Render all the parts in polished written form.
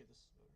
Okay, this is better.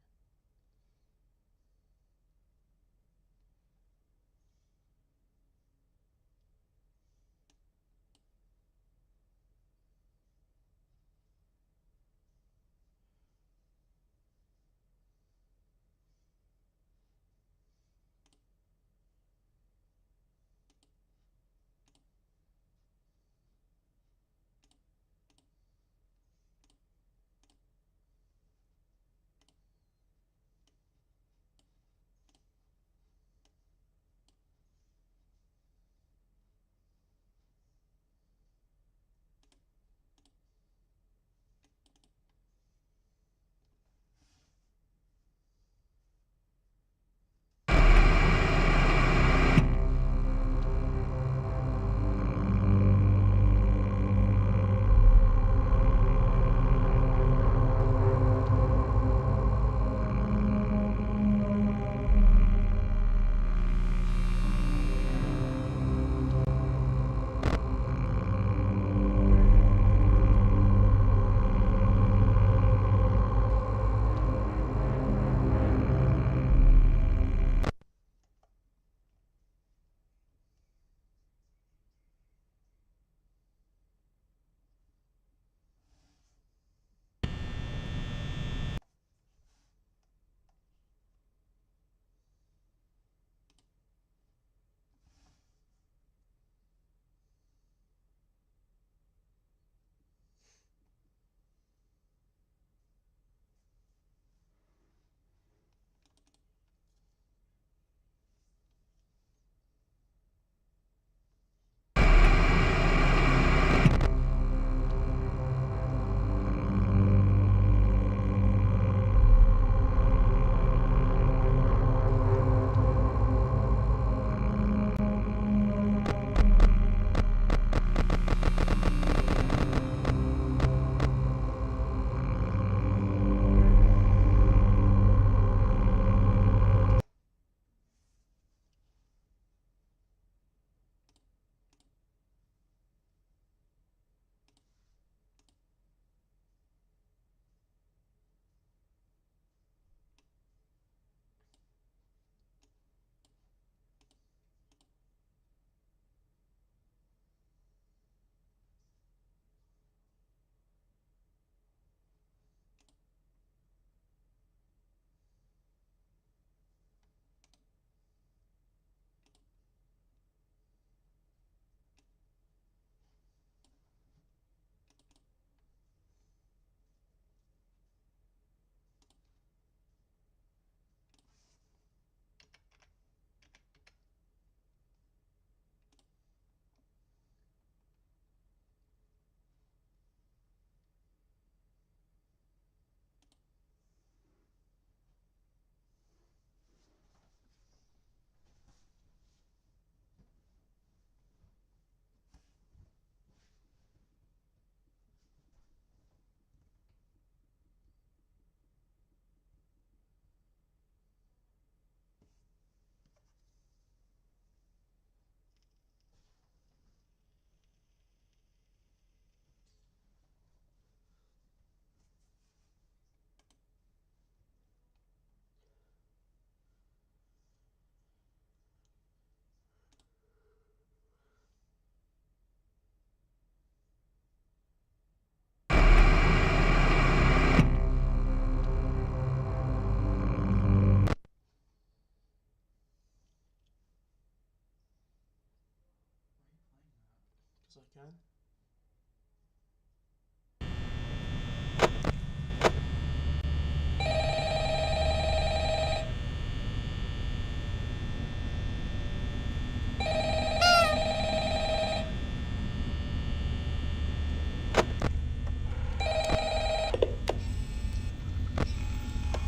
Because I can.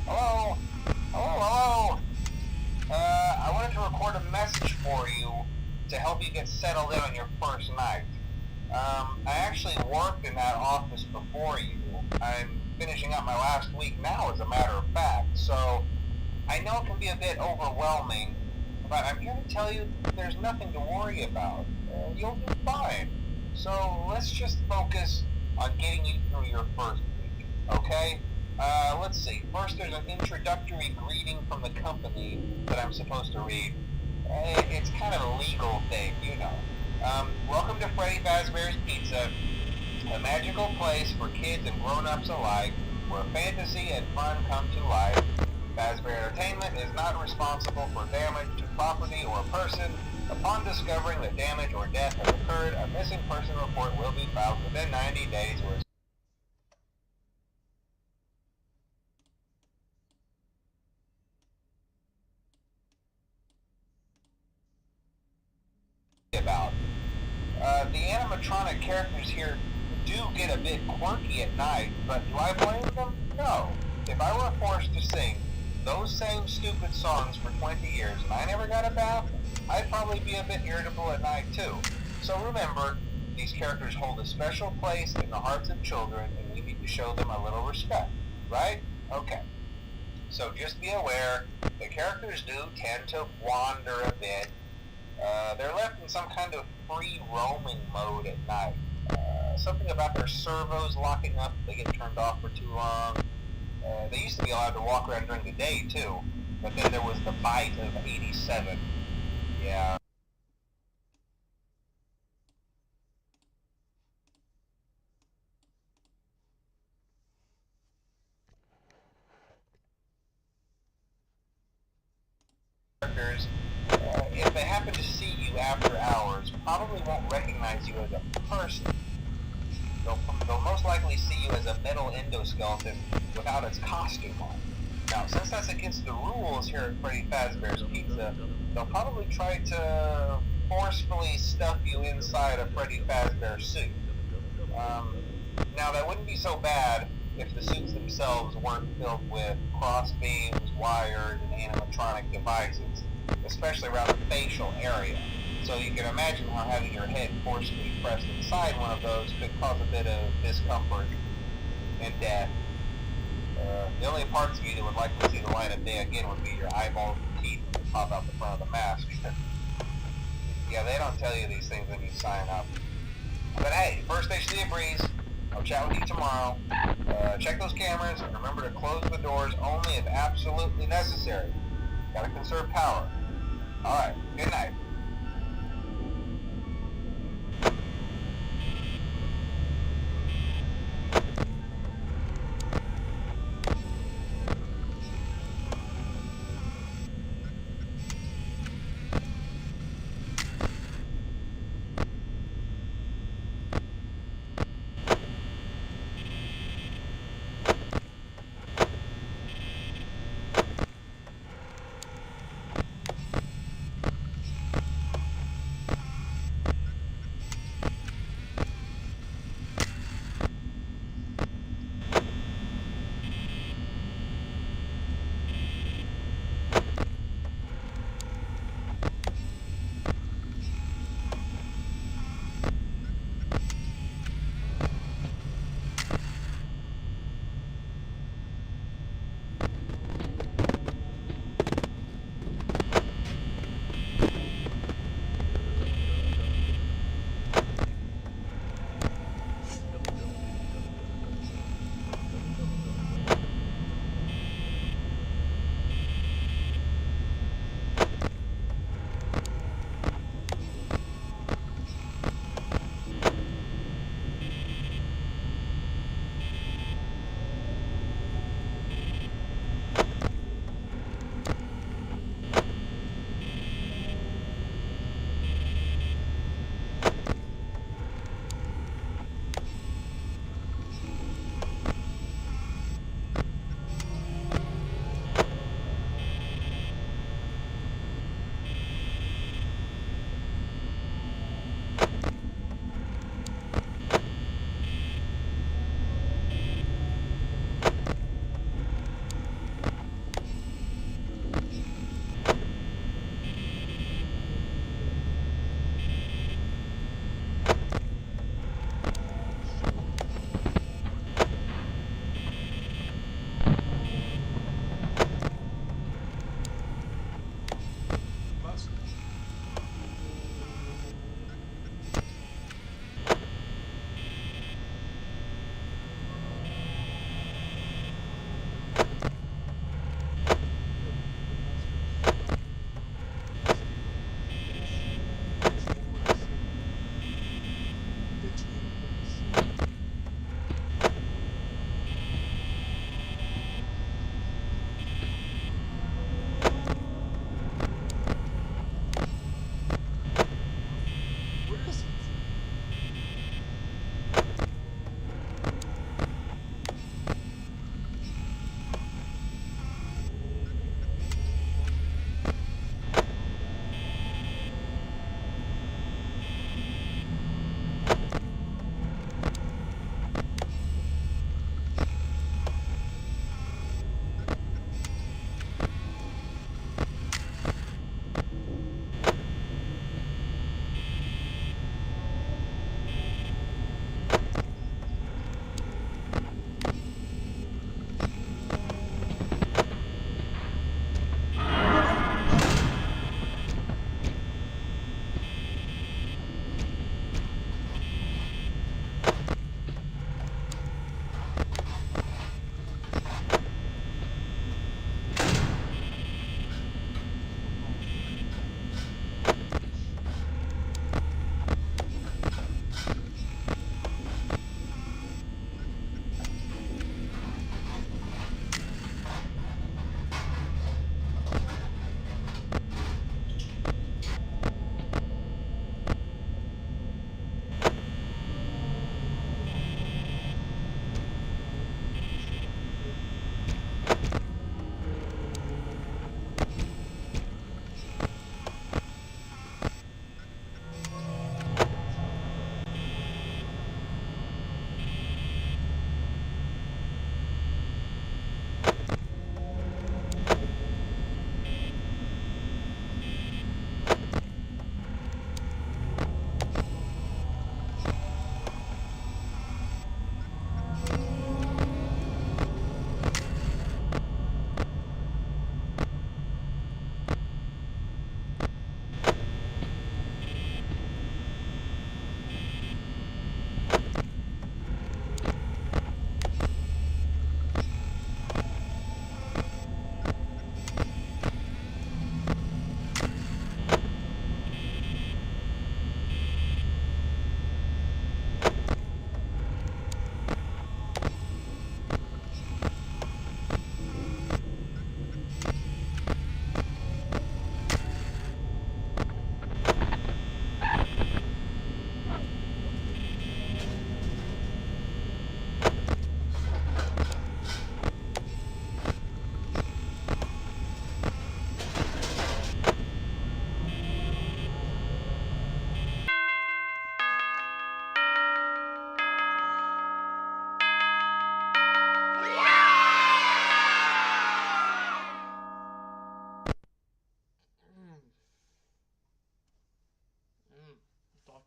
Hello? Hello? I wanted to record a message for you to help you get settled in on your first night. I actually worked in that office before you. I'm finishing up my last week now, as a matter of fact, so I know it can be a bit overwhelming, but I'm here to tell you there's nothing to worry about. You'll do fine. So let's just focus on getting you through your first week, okay? Let's see. First, there's an introductory greeting from the company that I'm supposed to read. It's kind of a legal thing, you know. Welcome to Freddy Fazbear's Pizza, a magical place for kids and grown-ups alike, where fantasy and fun come to life. Fazbear Entertainment is not responsible for damage to property or person. Upon discovering that damage or death has occurred, a missing person report will be filed within 90 days or about. The animatronic characters here do get a bit quirky at night, but do I blame them? No. If I were forced to sing those same stupid songs for 20 years and I never got a bath, I'd probably be a bit irritable at night too. So remember, these characters hold a special place in the hearts of children and we need to show them a little respect, right? Okay. So just be aware, the characters do tend to wander a bit. They're left in some kind of free roaming mode at night. Something about their servos locking up if they get turned off for too long. They used to be allowed to walk around during the day too, but then there was the bite of 87. Yeah. Characters, if they happen to see you after hours, probably won't recognize you as a person. They'll most likely see you as a metal endoskeleton without its costume on. Now, since that's against the rules here at Freddy Fazbear's Pizza, they'll probably try to forcefully stuff you inside a Freddy Fazbear suit. Now, that wouldn't be so bad if the suits themselves weren't filled with cross beams, wires, and animatronic devices, especially around the facial area. So you can imagine how having your head forcefully pressed inside one of those could cause a bit of discomfort and death. The only parts of you that would like to see the light of day again would be your eyeballs and teeth that pop out the front of the mask. Yeah, they don't tell you these things when you sign up. But hey, first station of the breeze. I'll chat with you tomorrow. Check those cameras and remember to close the doors only if absolutely necessary. Gotta conserve power. Alright, good night.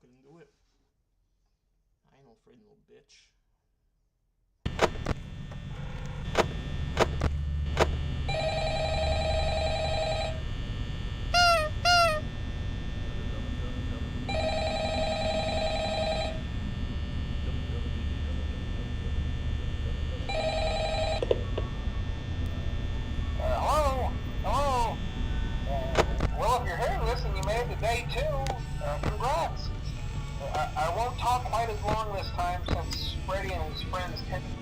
couldn't do it. I ain't no afraid, little bitch. Hello? Hello? Well, if you're hearing this and you made it to day 2, congrats. I won't talk quite as long this time since Freddy and his friends tend to...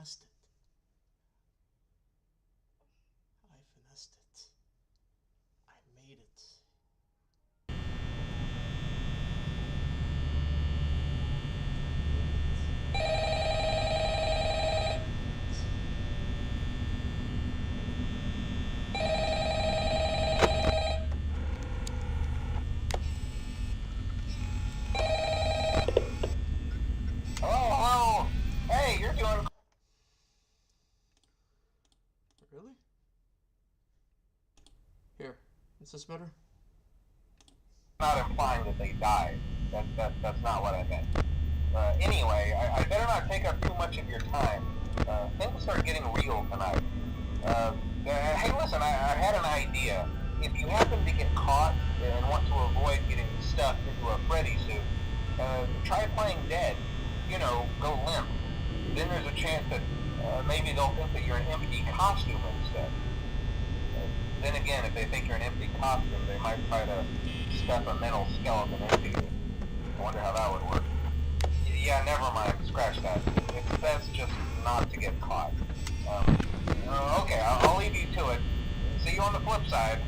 finessed it. I finessed it. I made it. Oh, hey, you're doing... Really? Here, is this better? Not implying that they died. That's not what I meant. Anyway, I better not take up too much of your time. Things are getting real tonight. Hey, listen, I had an idea. If you happen to get caught and want to avoid getting stuffed into a Freddy suit, try playing dead. You know, go limp. Then there's a chance that maybe they'll think that you're an empty costume instead. Then again, if they think you're an empty costume, they might try to stuff a mental skeleton into you. I wonder how that would work. Yeah, never mind. Scratch that. It's best just not to get caught. Okay, I'll leave you to it. See you on the flip side.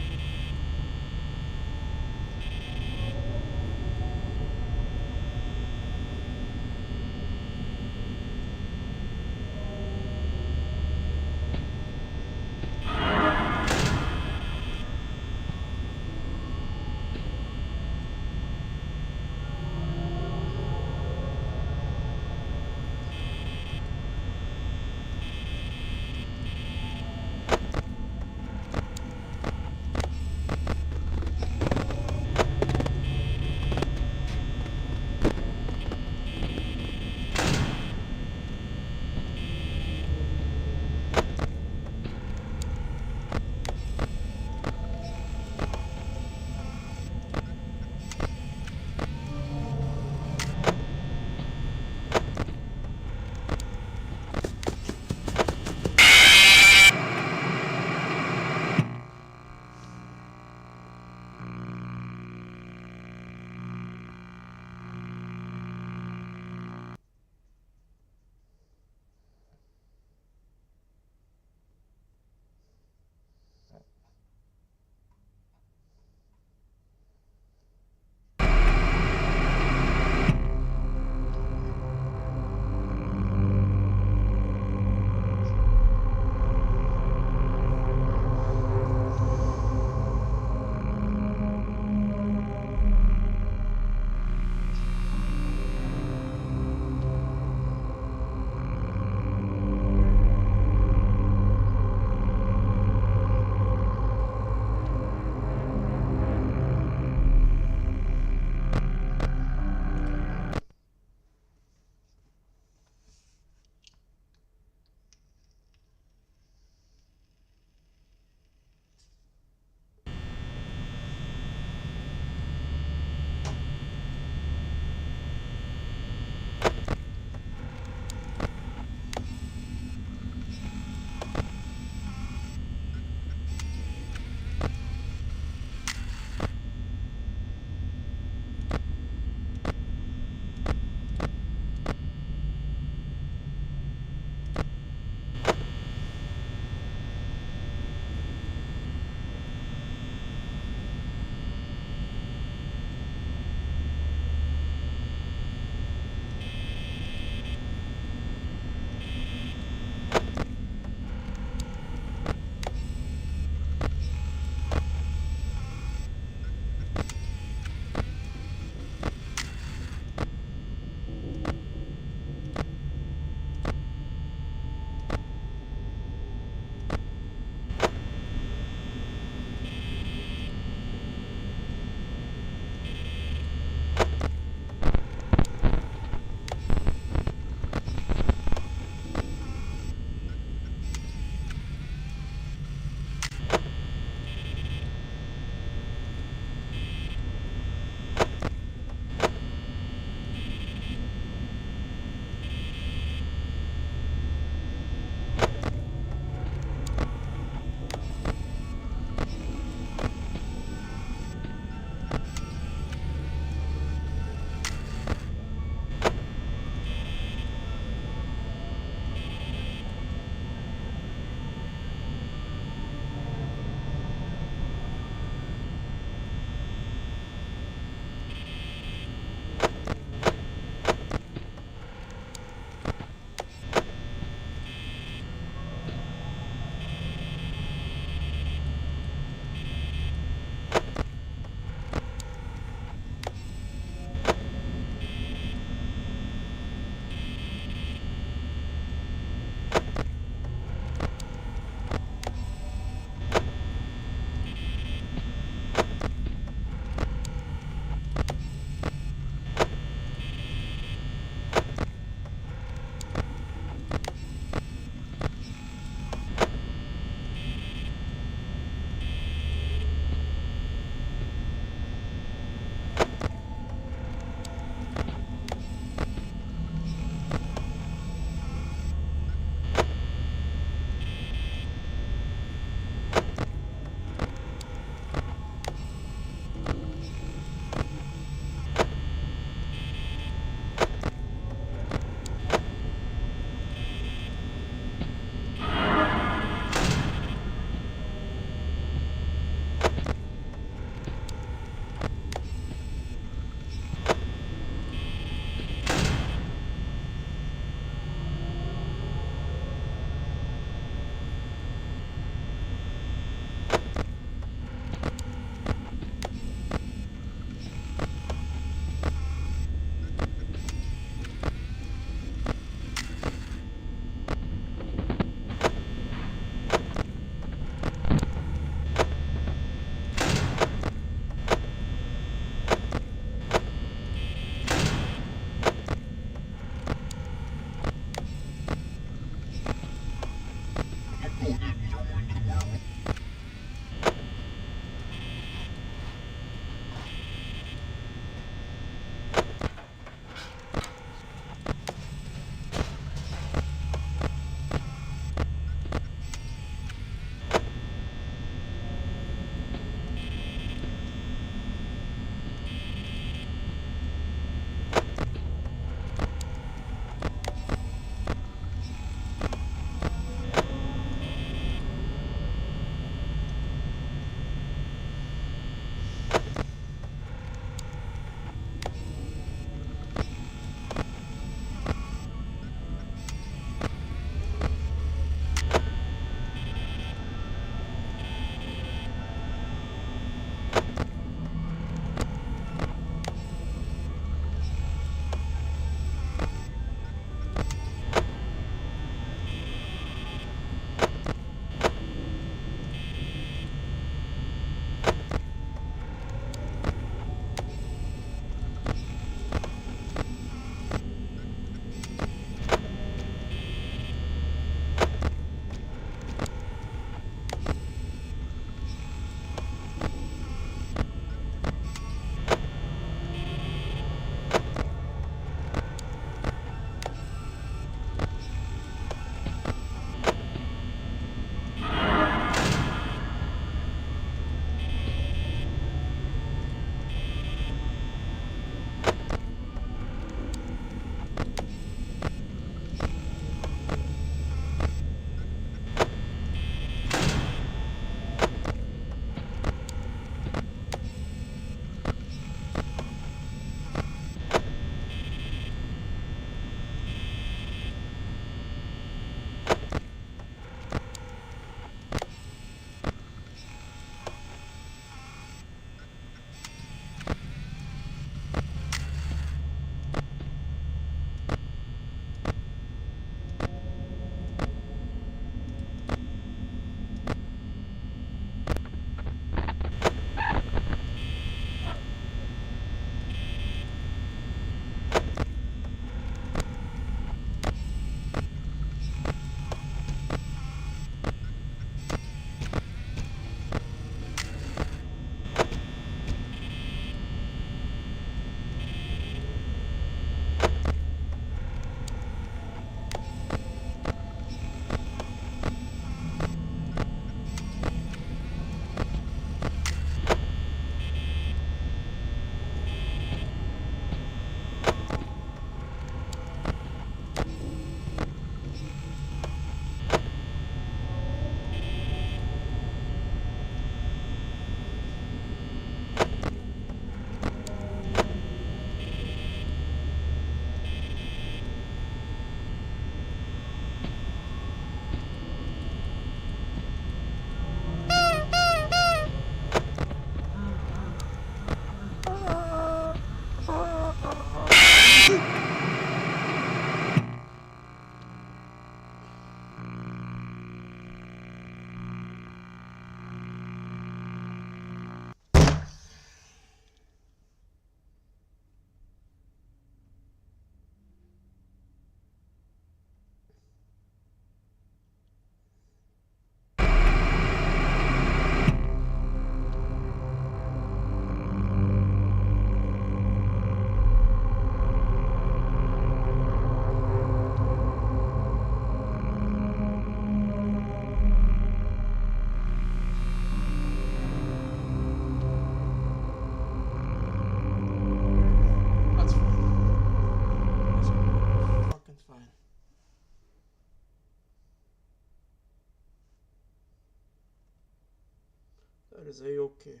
is a-okay.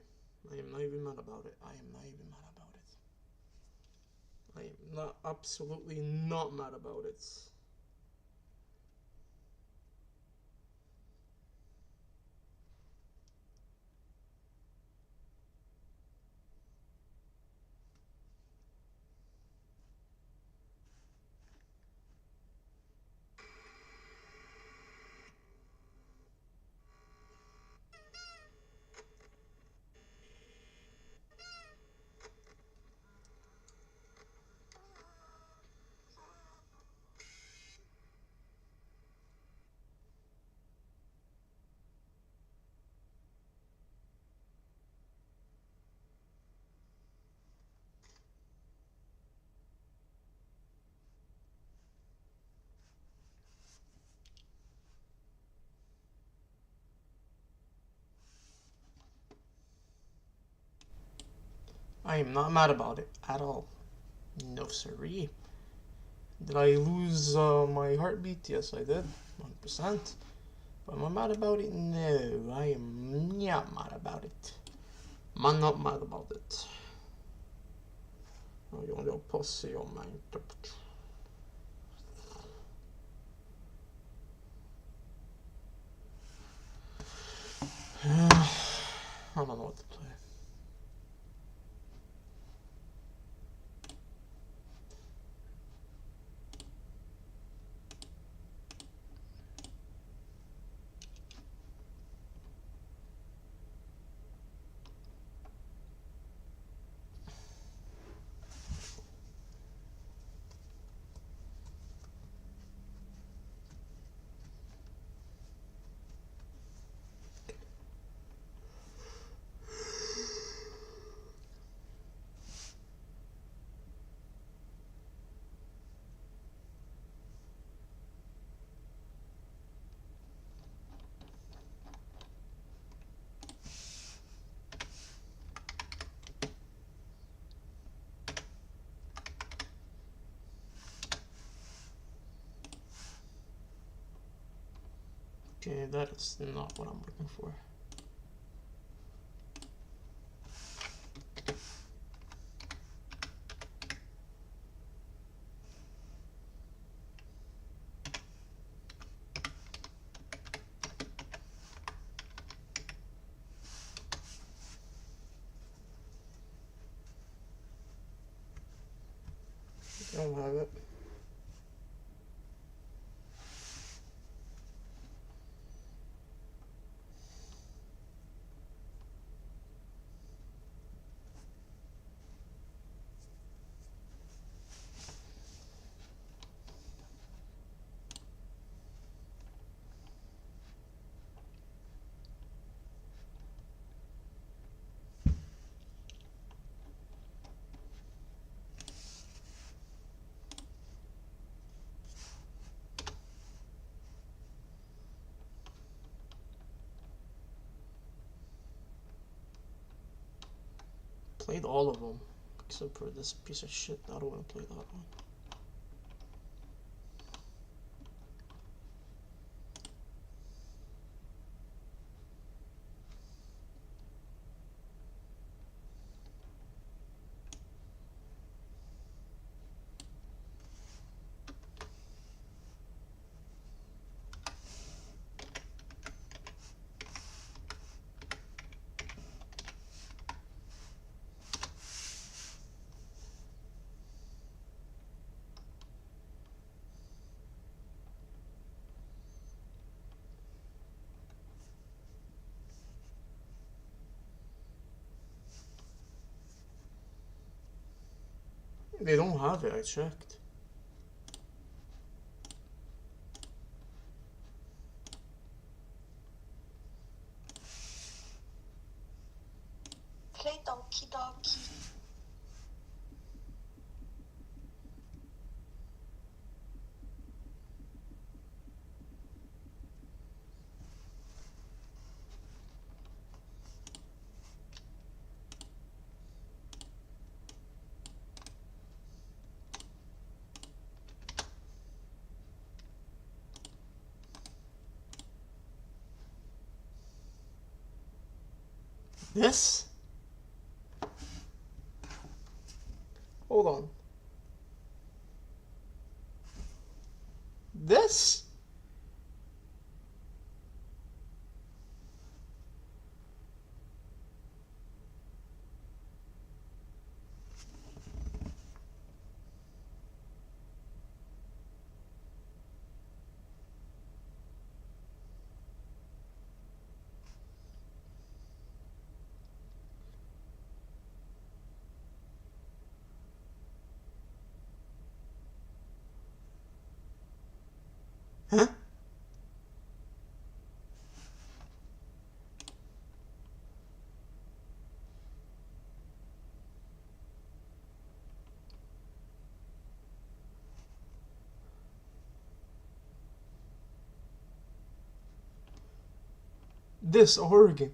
I am not even mad about it. I am not even mad about it. I am not, absolutely not mad about it. I am not mad about it at all. No siree. Did I lose my heartbeat? Yes, I did. 100%. But am I mad about it? No, I am not mad about it. I'm not mad about it. Oh, you little pussy, oh man. I don't know what to play. Okay, that is not what I'm looking for. I don't have it. Played all of them, except for this piece of shit. I don't want to play that one. They don't have it, I checked. Play Donkey Donkey. This? Hold on. This? Huh? This Oregon.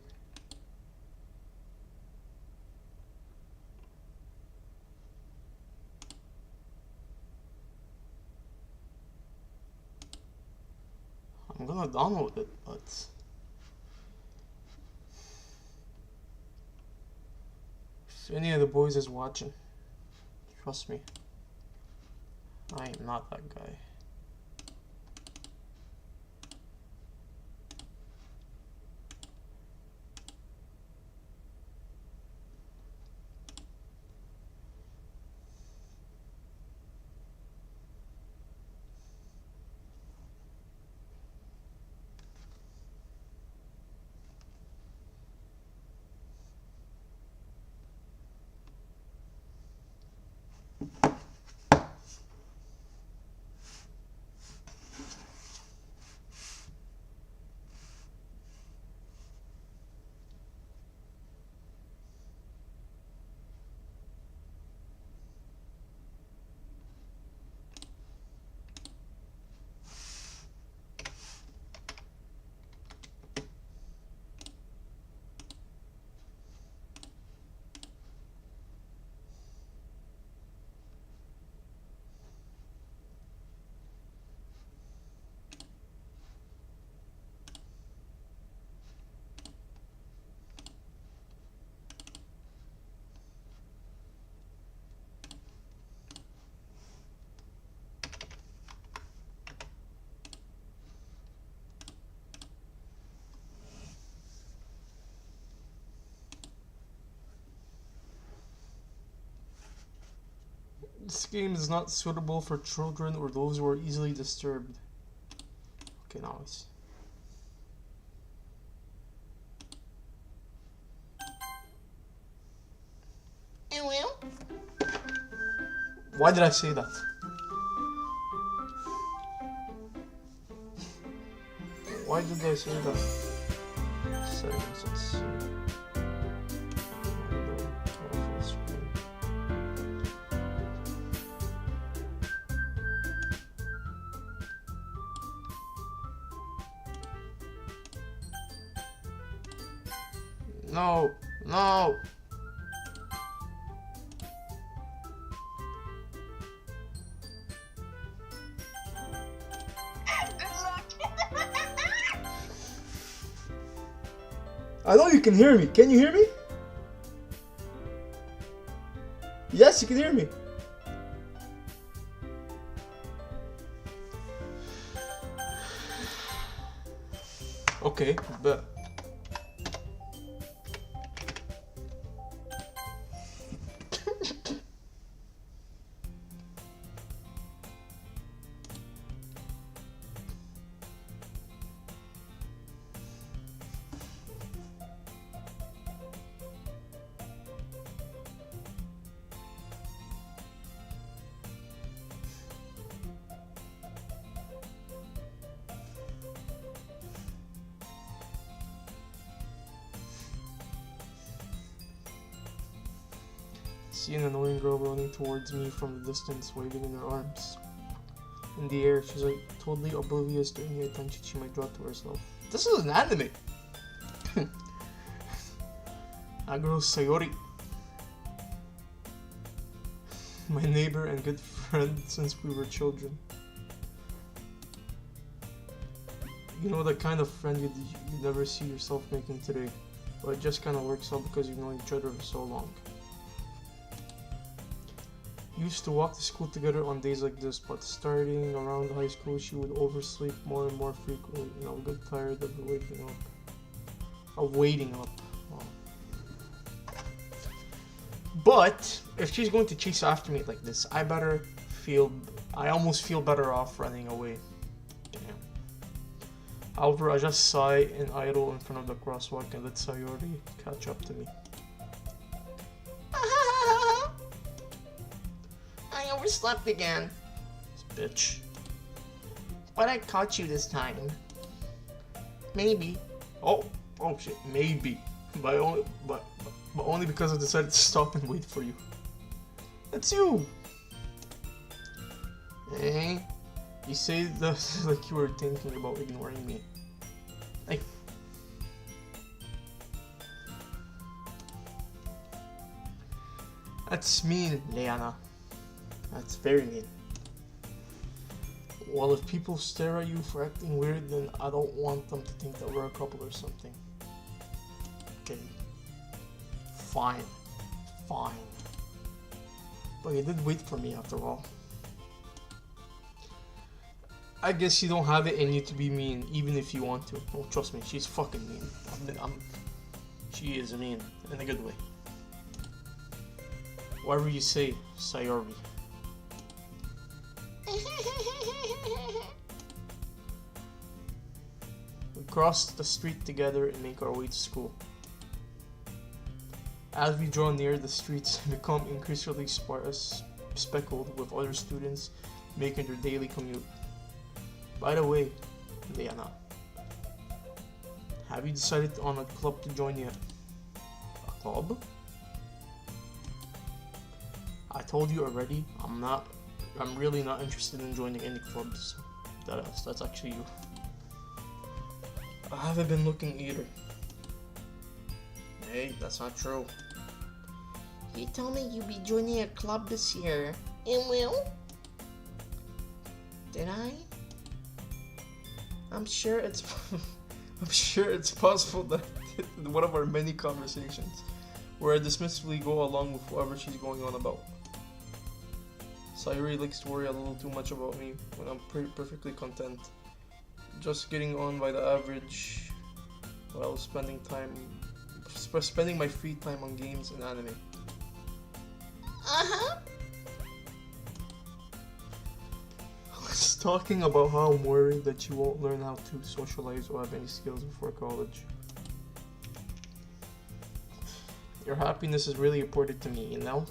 I'm gonna download it, but if any of the boys is watching, trust me, I am not that guy. This game is not suitable for children or those who are easily disturbed. Okay, now it's... Why did I say that? Why did I say that? Settings, let's see. Full screen. No, no. I know you can hear me. Can you hear me? Yes, you can hear me. Okay, but see an annoying girl running towards me from the distance, waving in her arms in the air. She's like totally oblivious to any attention she might draw to herself. This is an anime. That girl's Sayori, my neighbor and good friend since we were children. You know, the kind of friend you'd never see yourself making today. But it just kind of works out because you've known each other for so long. Used to walk to school together on days like this, but starting around high school, she would oversleep more and more frequently, and I would get tired of waking up. Wow. But if she's going to chase after me like this, I almost feel better off running away. Damn. However, I just sigh and idle in front of the crosswalk and let Sayori catch up to me. I overslept again. This bitch. But I caught you this time. Maybe. Oh shit, maybe. But only because I decided to stop and wait for you. That's you! Hey, you say that like you were thinking about ignoring me. Like, that's mean, Leanna. That's very mean. Well, if people stare at you for acting weird, then I don't want them to think that we're a couple or something. Okay. Fine. But you did wait for me after all. I guess you don't have it in you to be mean, even if you want to. Oh, trust me, she's fucking mean. She is mean, in a good way. Whatever you say, Sayori. We cross the street together and make our way to school. As we draw near, the streets become increasingly speckled with other students making their daily commute. By the way, Leanna, have you decided on a club to join yet? A club? I told you already, I'm really not interested in joining any clubs. That's actually you. I haven't been looking either. Hey, that's not true. You told me you'd be joining a club this year. And will? Did I? I'm sure it's possible that in one of our many conversations where I dismissively go along with whatever she's going on about. Sayori likes to worry a little too much about me when I'm perfectly content, just getting on by the average while spending my free time on games and anime. I was talking about how I'm worried that you won't learn how to socialize or have any skills before college. Your happiness is really important to me, you know?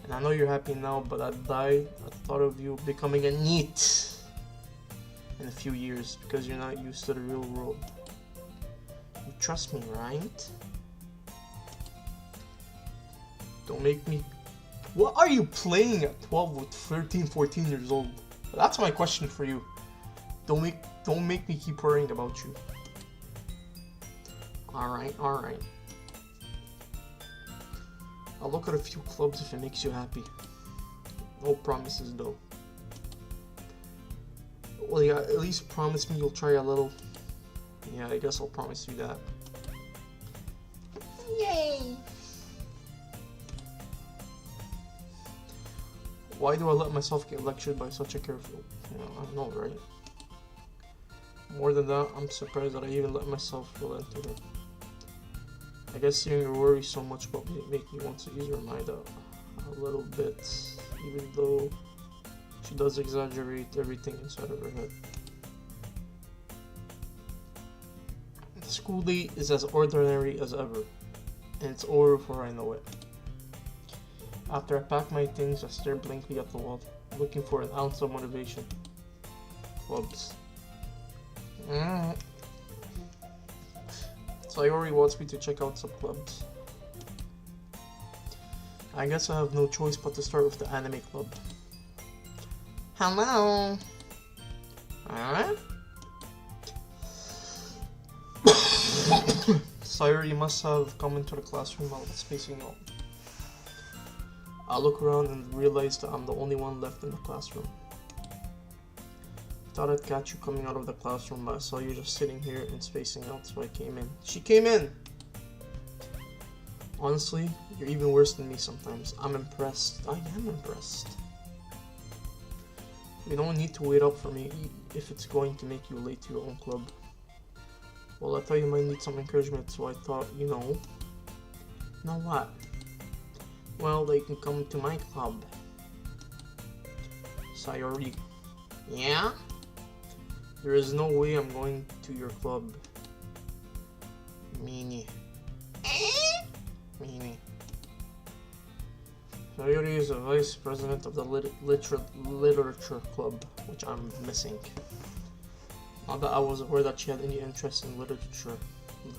And I know you're happy now, but I'd die at the thought of you becoming a NEET in a few years because you're not used to the real world. You trust me, right? Don't make me... What are you playing at 12 with 13, 14 years old? That's my question for you. Don't make me keep worrying about you. Alright. I'll look at a few clubs if it makes you happy. No promises though. Well, yeah, at least promise me you'll try a little. Yeah, I guess I'll promise you that. Yay! Why do I let myself get lectured by such a careful... I know, right? More than that, I'm surprised that I even let myself feel into her. I guess seeing her worry so much about me make me want to ease her mind a little bit, even though she does exaggerate everything inside of her head. The school day is as ordinary as ever, and it's over before I know it. After I pack my things, I stare blankly at the wall, looking for an ounce of motivation. Clubs. Sayori wants me to check out some clubs. I guess I have no choice but to start with the anime club. Hello? Alright? Sayori must have come into the classroom while spacing out. I look around and realize that I'm the only one left in the classroom. Thought I'd catch you coming out of the classroom, but I saw you just sitting here and spacing out, so I came in. She came in! Honestly, you're even worse than me sometimes. I'm impressed. I am impressed. You don't need to wait up for me if it's going to make you late to your own club. Well, I thought you might need some encouragement, so I thought, you know what? Well, they can come to my club. Sayori. Yeah? There is no way I'm going to your club. Meanie. Meanie. Sayori is a vice president of the literature club, which I'm missing. Not that I was aware that she had any interest in literature. In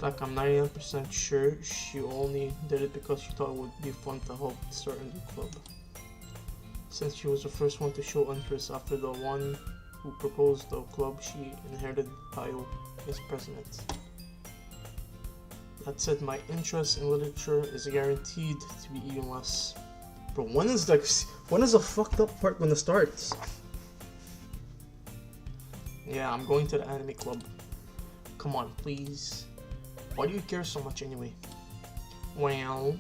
fact, I'm 99% sure she only did it because she thought it would be fun to help start a new club. Since she was the first one to show interest after the one who proposed the club, she inherited the title as president. That said, my interest in literature is guaranteed to be even less. Bro, when is the fucked up part when it starts? Yeah, I'm going to the anime club. Come on, please. Why do you care so much anyway? Well,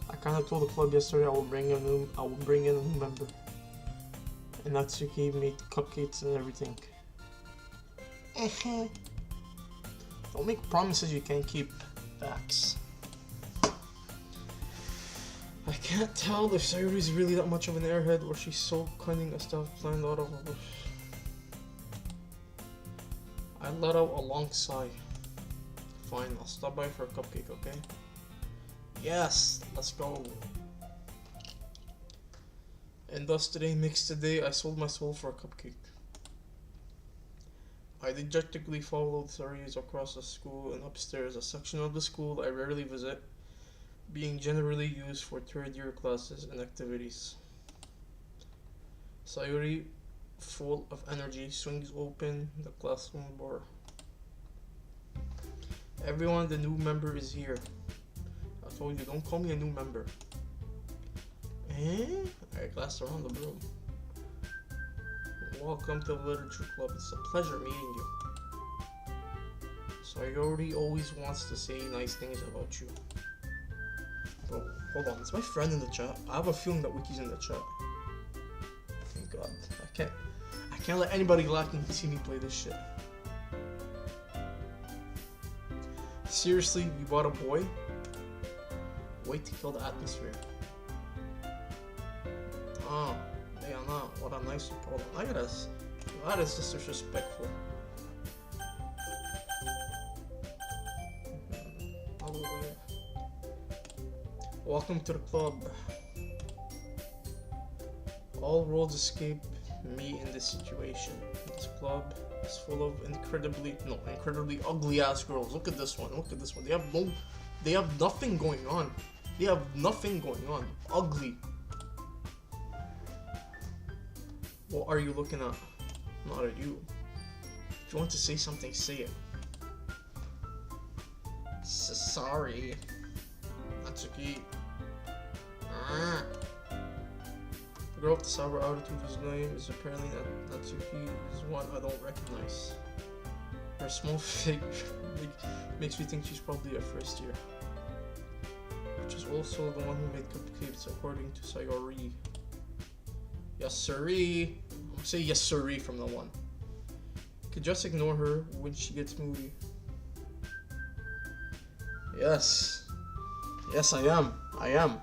I kinda told the club yesterday I will bring in a new member. And Natsuki made cupcakes and everything. Don't make promises you can't keep. Facts. I can't tell if Sayori's really that much of an airhead or she's so cunning as to have planned out of her. I let out a long sigh. Fine, I'll stop by for a cupcake, okay? Yes, let's go. And thus today makes the day I sold my soul for a cupcake. I dejectedly followed Sayori's across the school and upstairs, a section of the school I rarely visit, being generally used for third-year classes and activities. Sayori, full of energy, swings open the classroom door. Everyone, the new member is here. I told you, don't call me a new member. I glanced around the room. Welcome to the Literature Club. It's a pleasure meeting you. Sayori always wants to say nice things about you. Bro, hold on. Is my friend in the chat? I have a feeling that Wiki's in the chat. Thank God. I can't let anybody lacking see me play this shit. Seriously, you bought a boy? Wait to kill the atmosphere. Oh, they are not. What a nice proposal. Look at this. That is just disrespectful. Welcome to the club. All roads escape me in this situation. This club is full of incredibly ugly ass girls. Look at this one. Look at this one. They have nothing going on. They have nothing going on. Ugly. What are you looking at? Not at you. If you want to say something, say it. Sorry. Natsuki. The girl with the sour attitude whose name is apparently Natsuki is one I don't recognize. Her small figure makes me think she's probably a first year. Which is also the one who made cupcakes according to Sayori. Yes siree. I'm gonna say yes siree from now on. You could just ignore her when she gets moody. Yes. Yes I am. I am.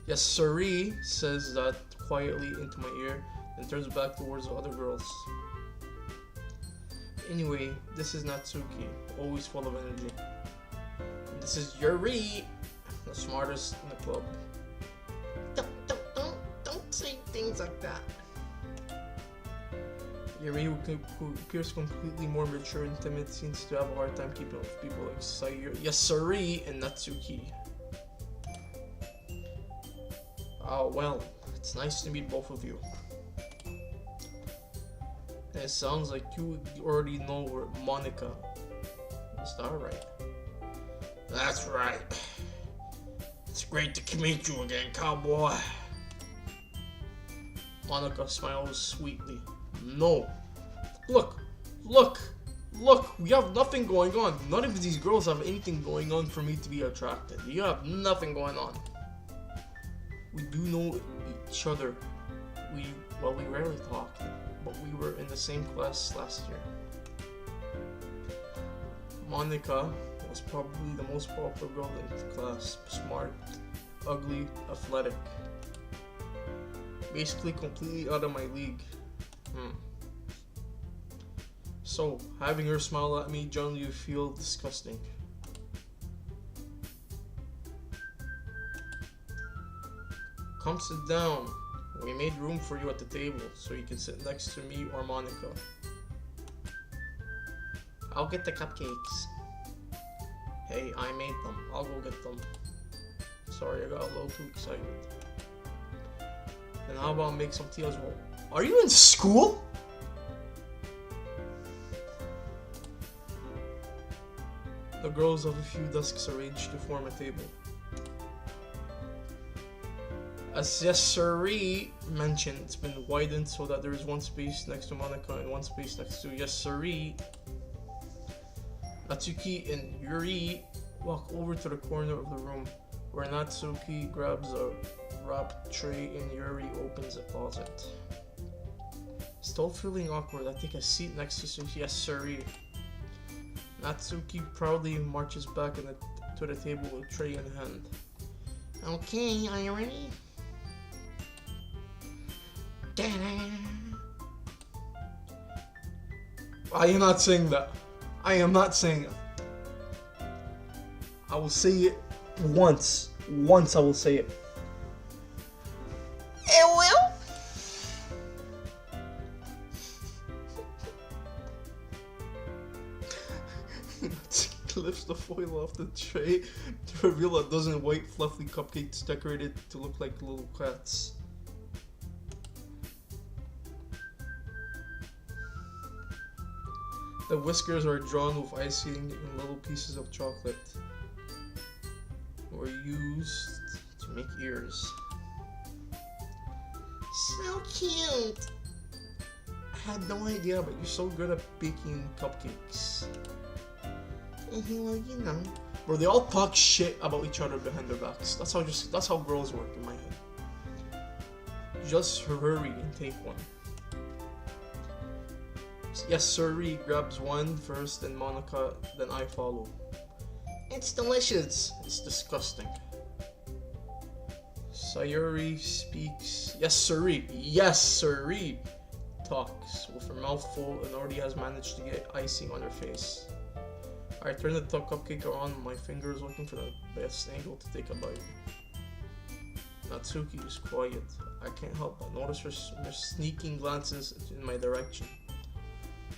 Yes siree says that quietly into my ear and turns back towards the other girls. Anyway, this is Natsuki, always full of energy. And this is Yuri, the smartest in the club. Don't say things like that. Yuri, who appears completely more mature and timid, seems to have a hard time keeping up with people like Sayori, Yasuri, and Natsuki. Oh well, it's nice to meet both of you. And it sounds like you already know where Monica. Is that right? That's right. It's great to meet you again, cowboy. Monica smiles sweetly. No. Look, we have nothing going on. None of these girls have anything going on for me to be attracted. You have nothing going on. We do know each other. We rarely talk, but we were in the same class last year. Monica was probably the most popular girl in the class. Smart, ugly, athletic. Basically completely out of my league. So, having her smile at me generally feel disgusting. Come sit down. We made room for you at the table so you can sit next to me or Monica. I'll get the cupcakes. Hey, I made them. I'll go get them. Sorry, I got a little too excited. And how about make some tea as well? Are you in school? The girls have a few desks arranged to form a table. As Yes Sirree mentioned, it's been widened so that there is one space next to Monica and one space next to Yes Sirree. Natsuki and Yuri walk over to the corner of the room where Natsuki grabs a wrap tray and Yuri opens a closet. Still feeling awkward, I take a seat next to Yes Sirree. Natsuki proudly marches back to the table with tray in hand. Okay, are you ready? I am not saying that. I am not saying it. I will say it once. Once I will say it. It will? Lifts the foil off the tray to reveal a dozen white fluffy cupcakes decorated to look like little cats. The whiskers are drawn with icing and little pieces of chocolate were used to make ears. So cute! I had no idea, but you're so good at baking cupcakes. Well, you know. Bro, they all talk shit about each other behind their backs. That's how girls work in my head. Just hurry and take one. Yes, Sirree grabs one first, then Monica, then I follow. It's delicious. It's disgusting. Sayuri speaks. Yes, Sirree talks with her mouth full and already has managed to get icing on her face. I turn the cupcake around, my fingers looking for the best angle to take a bite. Natsuki is quiet. I can't help but notice her sneaking glances in my direction.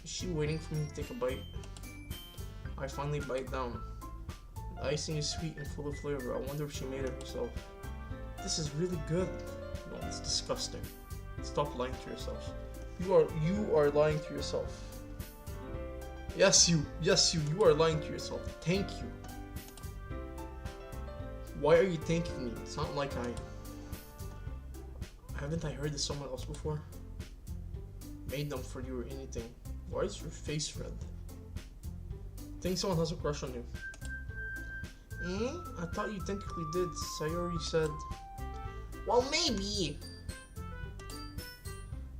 Is she waiting for me to take a bite? I finally bite down. The icing is sweet and full of flavor. I wonder if she made it herself. This is really good. No, it's disgusting. Stop lying to yourself. You are lying to yourself. Yes, you are lying to yourself. Thank you. Why are you thanking me? It's not like haven't I heard this someone else before? Made them for you or anything. Why is your face red? Think someone has a crush on you. I thought you technically did. Sayori said. Well, maybe.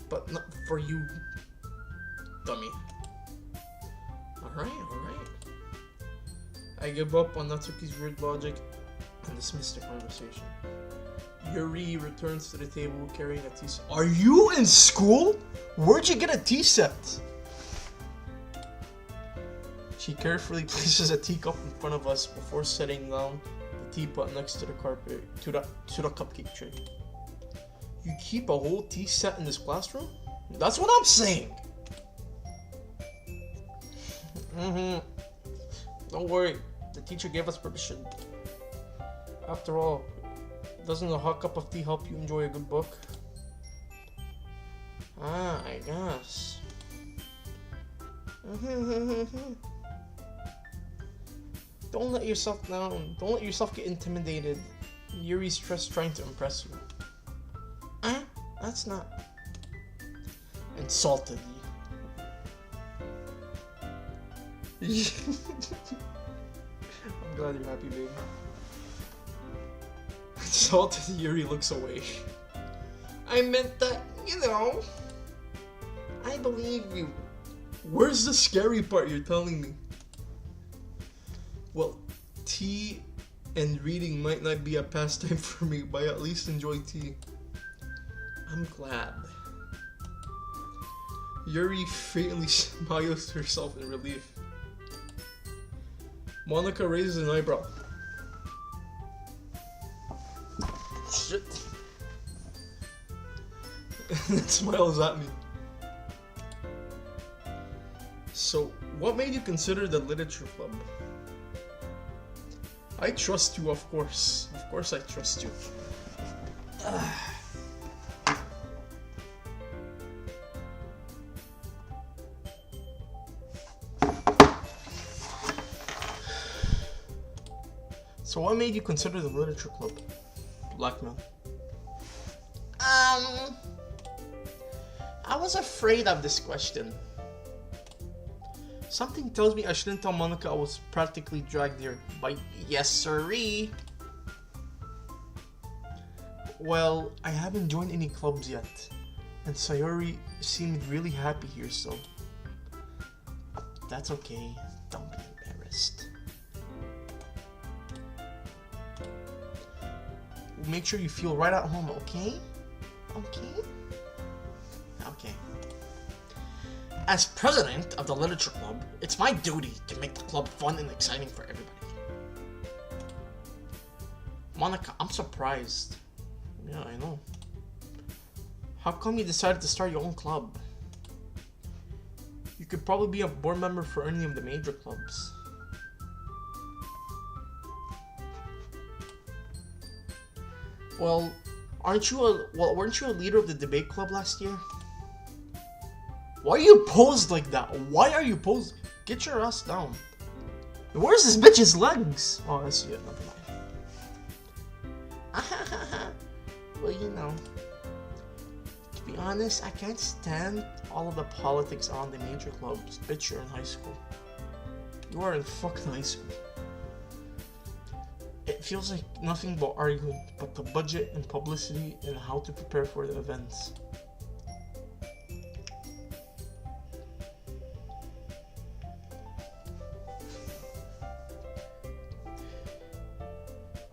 But not for you, dummy. Alright. I give up on Natsuki's weird logic and dismiss the conversation. Yuri returns to the table carrying a tea set. Are you in school? Where'd you get a tea set? She carefully places a teacup in front of us before setting down the teapot next to the carpet to the cupcake tray. You keep a whole tea set in this classroom? That's what I'm saying. Don't worry, the teacher gave us permission. After all, doesn't a hot cup of tea help you enjoy a good book? I guess. Don't let yourself down. Don't let yourself get intimidated. Yuri's just trying to impress you. That's not... Insulted you. I'm glad you're happy, babe. Insulted Yuri looks away. I meant that, you know... I believe you. Where's the scary part you're telling me? Well, tea and reading might not be a pastime for me, but I at least enjoy tea. I'm glad. Yuri faintly smiles to herself in relief. Monica raises an eyebrow. Shit. And then smiles at me. So, what made you consider the literature club? I trust you, of course. Of course I trust you. So what made you consider the literature club? Black man. I was afraid of this question. Something tells me I shouldn't tell Monica I was practically dragged here by yes sirree. Well, I haven't joined any clubs yet, and Sayori seemed really happy here, so that's okay. Don't be embarrassed. Make sure you feel right at home, okay? Okay? Okay. As president of the literature club, it's my duty to make the club fun and exciting for everybody. Monica, I'm surprised. Yeah, I know. How come you decided to start your own club? You could probably be a board member for any of the major clubs. Well, weren't you a leader of the debate club last year? Why are you posed like that? Why are you posed? Get your ass down. Where's this bitch's legs? Oh, I see it. Never mind. Well, you know. To be honest, I can't stand all of the politics on the major clubs. Bitch, you're in high school. You are in fucking high school. It feels like nothing but arguing, but the budget and publicity and how to prepare for the events.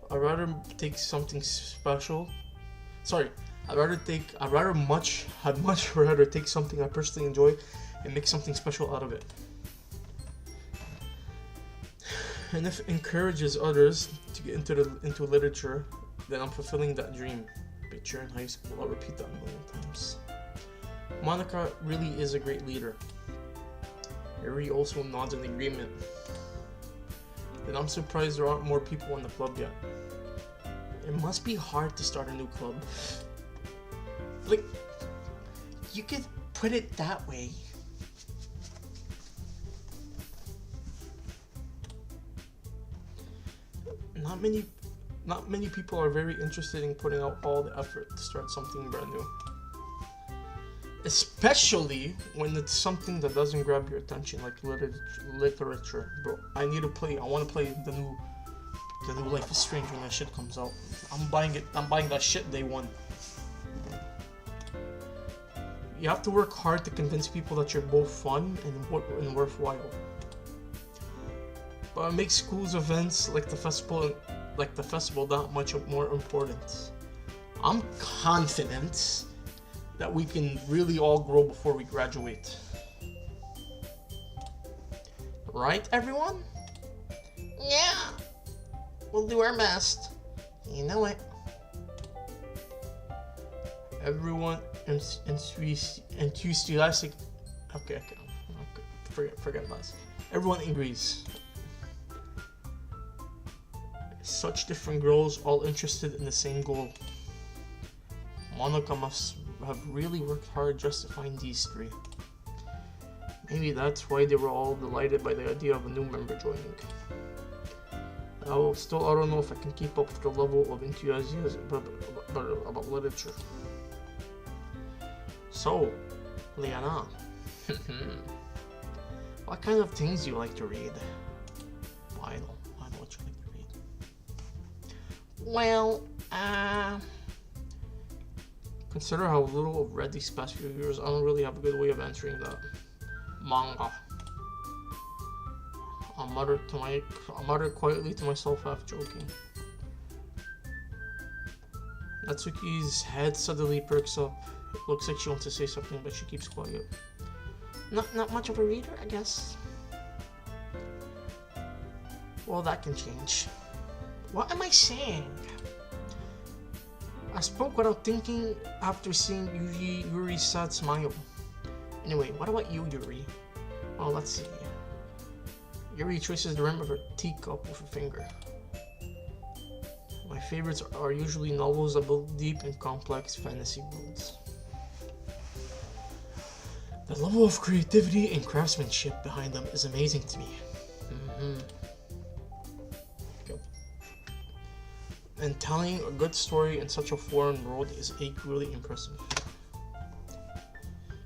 I'd rather take something special. Sorry, I'd much rather take something I personally enjoy and make something special out of it. And if it encourages others to get into literature, then I'm fulfilling that dream. Bitch, you're in high school. I'll repeat that a million times. Monica really is a great leader. Yuri also nods in agreement. Then I'm surprised there aren't more people in the club yet. It must be hard to start a new club. Like, you could put it that way. Not many people are very interested in putting out all the effort to start something brand new. Especially when it's something that doesn't grab your attention, like literature. Bro, I want to play the new Life is Strange when that shit comes out. I'm buying it. I'm buying that shit day one. You have to work hard to convince people that you're both fun and worthwhile. But it makes schools events like the festival that much more important. I'm confident that we can really all grow before we graduate. Right, everyone? Yeah. We'll do our best. You know it. Everyone enthusiastic. Okay. Forget that. Everyone agrees. Such different girls, all interested in the same goal. Monica must have really worked hard just to find these three. Maybe that's why they were all delighted by the idea of a new member joining. I don't know if I can keep up with the level of enthusiasm about literature. So, Liana, what kind of things do you like to read? I know what you like to read. Well, consider how little I've read these past few years. I don't really have a good way of answering that. Manga. I muttered quietly to myself, half joking. Natsuki's head suddenly perks up. It looks like she wants to say something, but she keeps quiet. Not much of a reader, I guess. Well, that can change. What am I saying? I spoke without thinking after seeing Yuri's sad smile. Anyway, what about you, Yuri? Well, let's see. Yuri traces the rim of her teacup with her finger. My favorites are usually novels that build deep and complex fantasy worlds. The level of creativity and craftsmanship behind them is amazing to me. Good. And telling a good story in such a foreign world is equally impressive.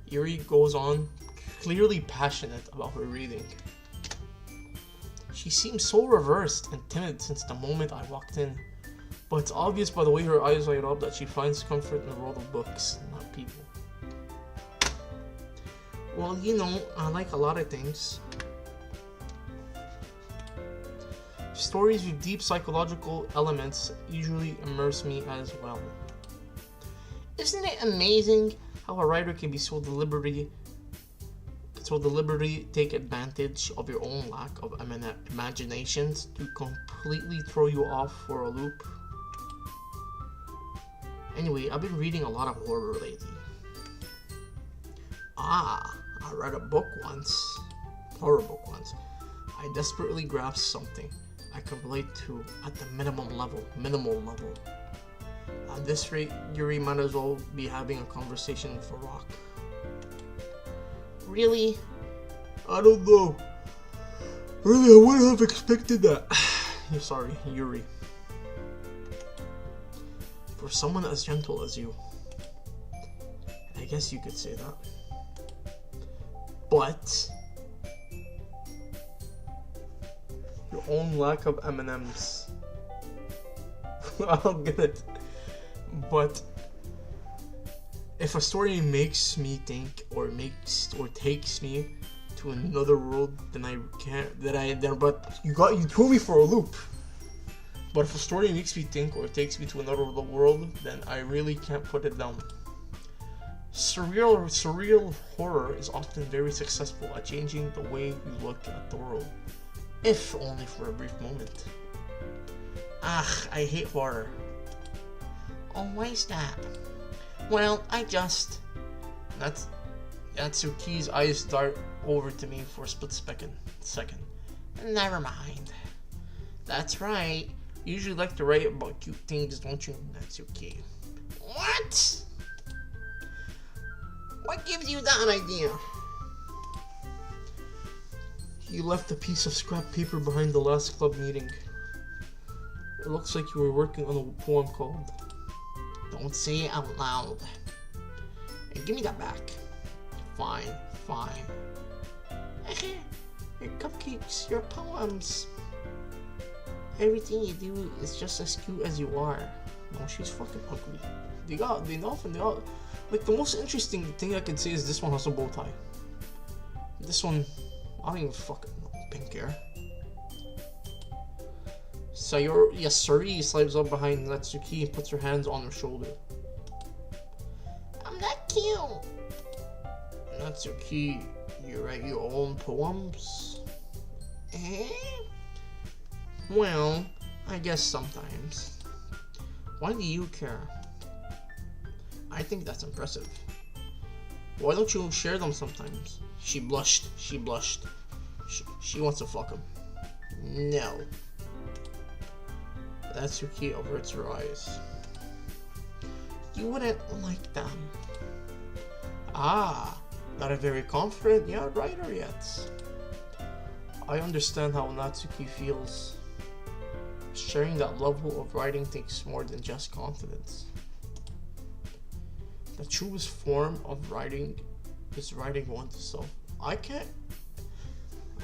Yuri goes on, clearly passionate about her reading. She seems so reversed and timid since the moment I walked in, but it's obvious by the way her eyes light up that she finds comfort in the world of books, not people. Well, you know, I like a lot of things. Stories with deep psychological elements usually immerse me as well. Isn't it amazing how a writer can be so deliberately take advantage of your own lack of imaginations to completely throw you off for a loop? Anyway, I've been reading a lot of horror lately. I read a horror book once. I desperately grasped something I could relate to at the minimal level. At this rate, Yuri might as well be having a conversation with a rock. Really? I don't know. Really, I wouldn't have expected that. Sorry, Yuri. For someone as gentle as you, I guess you could say that. But your own lack of M&Ms. I don't get it. But if a story makes me think or takes me to another world, then you threw me for a loop. But if a story makes me think or takes me to another world, then I really can't put it down. Surreal horror is often very successful at changing the way you look at the world, if only for a brief moment. I hate horror. Oh, why is that? Well, Natsuki's eyes dart over to me for a split second. Never mind. That's right. You usually like to write about cute things, don't you, Natsuki? What? What gives you that idea? You left a piece of scrap paper behind the last club meeting. It looks like you were working on a poem called Don't Say It Out Loud. And give me that back. Fine. Your cupcakes, your poems. Everything you do is just as cute as you are. No, she's fucking ugly. Like, the most interesting thing I can say is this one has a bow tie. This one, I don't even fucking know. Pink hair. Yasuri slides up behind Natsuki and puts her hands on her shoulder. I'm not cute. Natsuki, you write your own poems? Well, I guess sometimes. Why do you care? I think that's impressive. Why don't you share them sometimes? She blushed. She wants to fuck him. No. Natsuki averts her eyes. You wouldn't like them. Not a very confident writer yet. I understand how Natsuki feels. Sharing that level of writing takes more than just confidence. The truest form of writing is writing one's self. I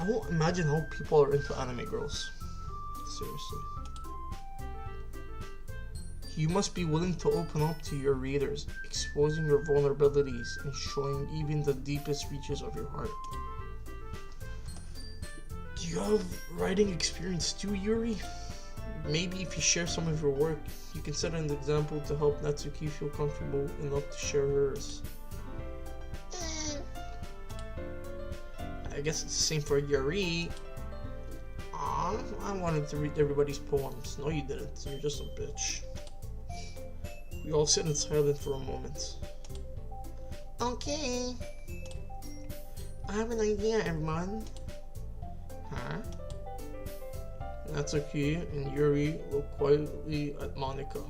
won't imagine how people are into anime girls. Seriously. You must be willing to open up to your readers, exposing your vulnerabilities and showing even the deepest reaches of your heart. Do you have writing experience too, Yuri? Maybe if you share some of your work, you can set an example to help Natsuki feel comfortable enough to share hers. I guess it's the same for Yuri. Aw, I wanted to read everybody's poems. No, you didn't. You're just a bitch. We all sit in silence for a moment. Okay. I have an idea, everyone. Huh? Natsuki and Yuri look quietly at Monica.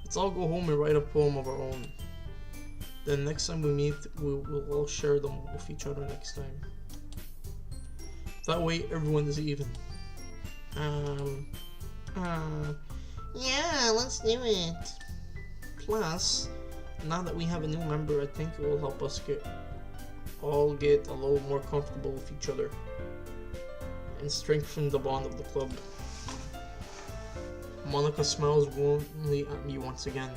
Let's all go home and write a poem of our own. Then next time we meet, we'll all share them with each other next time. That way everyone is even. Yeah, let's do it. Plus, now that we have a new member, I think it will help us get a little more comfortable with each other and strengthen the bond of the club. Monica smiles warmly at me once again.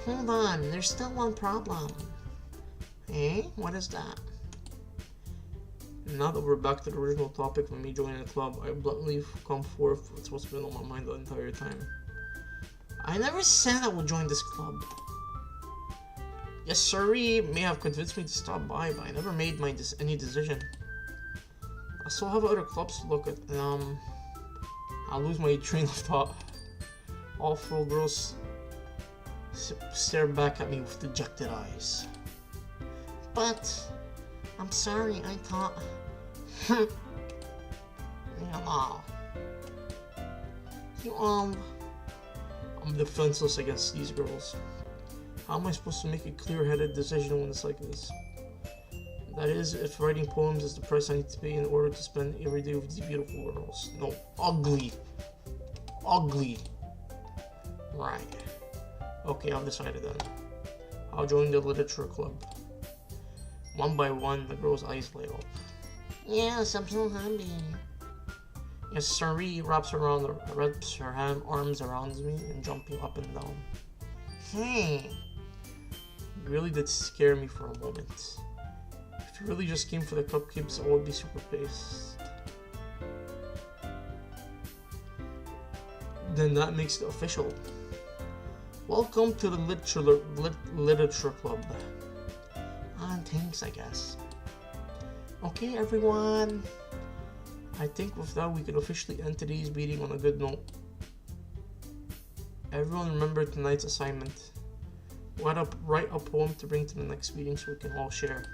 Hold on, there's still one problem. Eh? What is that? Now that we're back to the original topic of me joining the club, I bluntly come forth with what's been on my mind the entire time. I never said I would join this club. Yes, Suri may have convinced me to stop by, but I never made any decision. I still have other clubs to look at, and I'll lose my train of thought. All four girls stare back at me with dejected eyes. But I'm sorry, I thought. I'm defenseless against these girls. How am I supposed to make a clear-headed decision when it's like this? That is, if writing poems is the price I need to pay in order to spend every day with these beautiful girls. No, ugly. Ugly. Right. Okay, I've decided then. I'll join the literature club. One by one, the girl's eyes light up. Yes, I'm so happy. Yes, Sari wraps her arms around me and jumping up and down. Hey! You really did scare me for a moment. If you really just came for the cupcakes, I would be super pissed. Then that makes it official. Welcome to the literature club. Thanks, I guess. Okay, everyone. I think with that we can officially end today's meeting on a good note. Everyone remember tonight's assignment. Write a poem to bring to the next meeting so we can all share.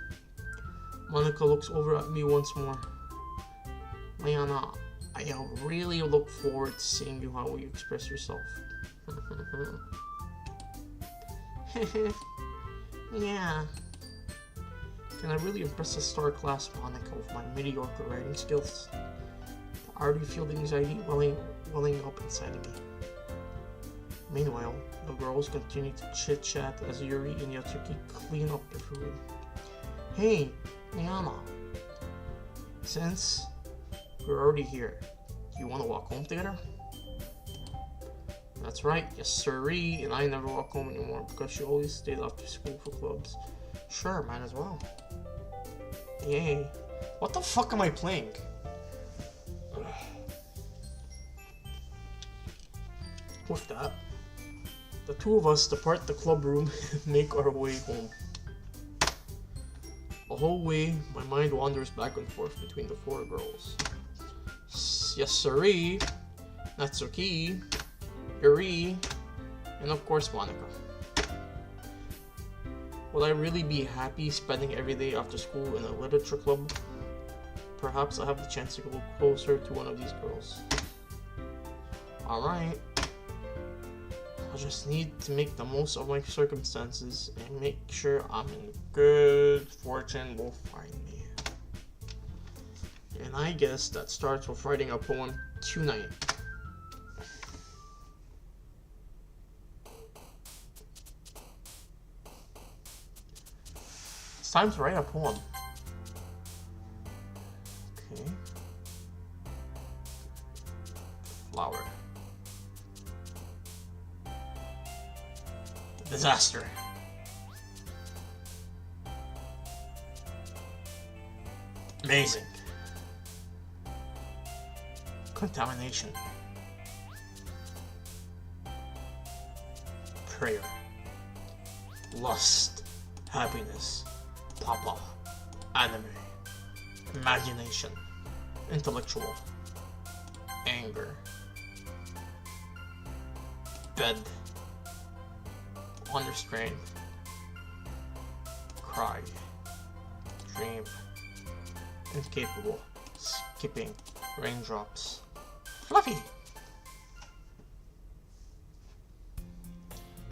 Monica looks over at me once more. Liana, I really look forward to seeing you how you express yourself. Yeah. Can I really impress the star class Monica with my mediocre writing skills? I already feel the anxiety welling up inside of me. Meanwhile, the girls continue to chit-chat as Yuri and Yatsuki clean up their food. Hey, Liana. Since we're already here, do you want to walk home together? That's right, yes sirree, and I never walk home anymore because she always stayed after school for clubs. Sure, might as well. Yay. What the fuck am I playing? With that, the two of us depart the club room and make our way home. The whole way, my mind wanders back and forth between the four girls. Yes sirree, Natsuki, Yuri, and of course Monica. Would I really be happy spending every day after school in a literature club? Perhaps I have the chance to go closer to one of these girls. Alright. I just need to make the most of my circumstances and make sure I'm in good fortune will find me. And I guess that starts with writing a poem tonight. It's time to write a poem. Okay. Flower. Disaster. Amazing. Contamination. Prayer. Lust. Happiness. Papa. Anime. Imagination. Intellectual. Anger. Bed. Unrestrained. Cry. Dream. Incapable. Skipping. Raindrops. Fluffy!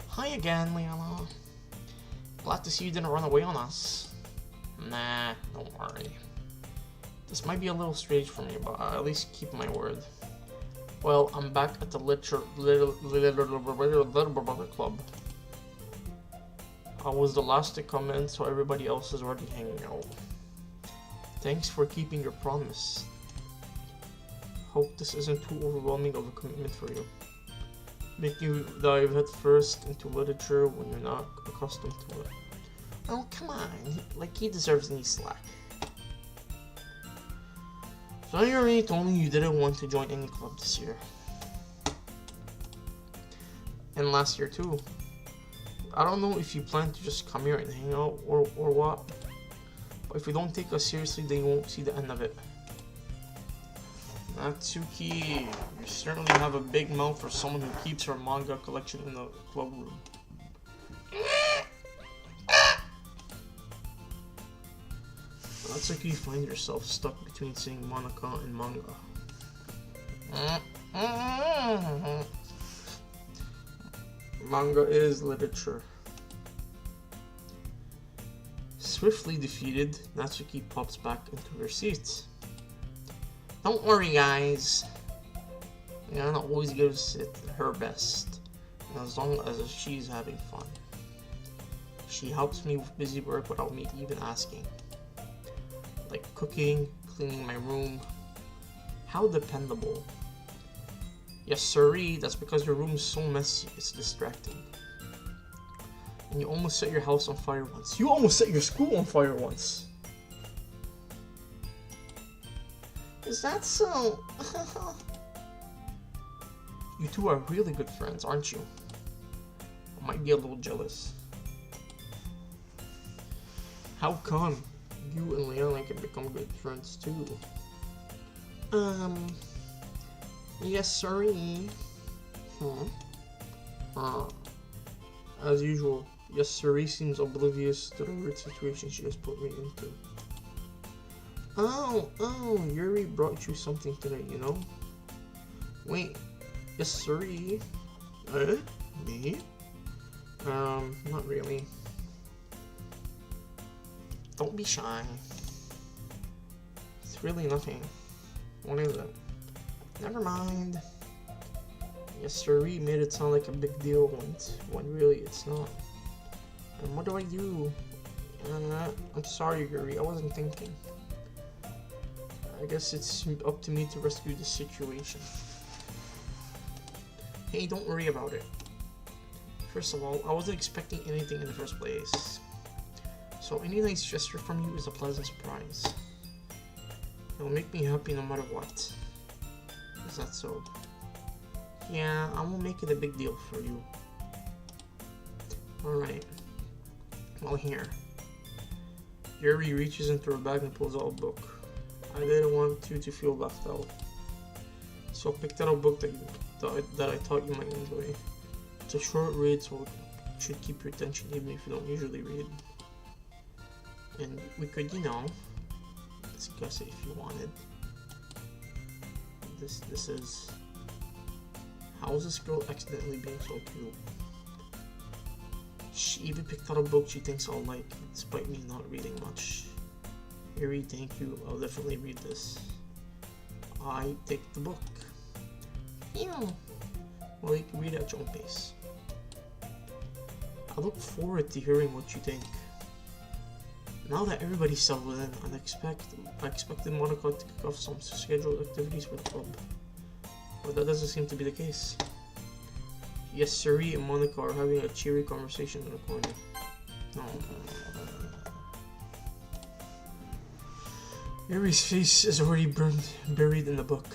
Hi again, Liana. Glad to see you didn't run away on us. Nah, don't worry. This might be a little strange for me, but I'll at least keep my word. Well, I'm back at the club. I was the last to come in, so everybody else is already hanging out. Thanks for keeping your promise. Hope this isn't too overwhelming of a commitment for you. Make you dive head first into literature when you're not accustomed to it. Oh, come on. Like, he deserves any slack. So you already told me you didn't want to join any club this year. And last year too. I don't know if you plan to just come here and hang out or what. But if you don't take us seriously, then you won't see the end of it. Natsuki, you certainly have a big mouth for someone who keeps her manga collection in the club room. Natsuki, you find yourself stuck between saying manaka and manga. Manga is literature. Swiftly defeated, Natsuki pops back into her seat. Don't worry, guys. Yana always gives it her best, as long as she's having fun. She helps me with busy work without me even asking. Like cooking, cleaning my room. How dependable. Yes, sirree, that's because your room is so messy, it's distracting. And you almost set your house on fire once. You almost set your school on fire once. Is that so? You two are really good friends, aren't you? I might be a little jealous. How come you and Leona can become good friends too? Yes, sorry. As usual, yes, Suri seems oblivious to the weird situation she has put me into. Oh, Yuri brought you something today, you know? Wait, yes, Suri? Me? Not really. Don't be shy. It's really nothing. What is it? Never mind. Yes, Suri made it sound like a big deal when really it's not. And what do I do? I'm sorry, Yuri, I wasn't thinking. I guess it's up to me to rescue the situation. Hey, don't worry about it. First of all, I wasn't expecting anything in the first place. So any nice gesture from you is a pleasant surprise. It will make me happy no matter what. Is that so? Yeah, I won't make it a big deal for you. Alright. Well, here. Yuri reaches into her bag and pulls out a book. I didn't want you to feel left out. So I picked out a book that I thought you might enjoy. It's a short read, so it should keep your attention even if you don't usually read. And we could, discuss it if you wanted. This is... How is this girl accidentally being so cute? She even picked out a book she thinks I'll like, despite me not reading much. Yuri, thank you. I'll definitely read this. I take the book. Ew. Well, you can read at your own pace. I look forward to hearing what you think. Now that everybody's settled in, I expected Monica to kick off some scheduled activities for the club. But that doesn't seem to be the case. Yes, Suri and Monica are having a cheery conversation in the corner. Yuri's face is already buried in the book.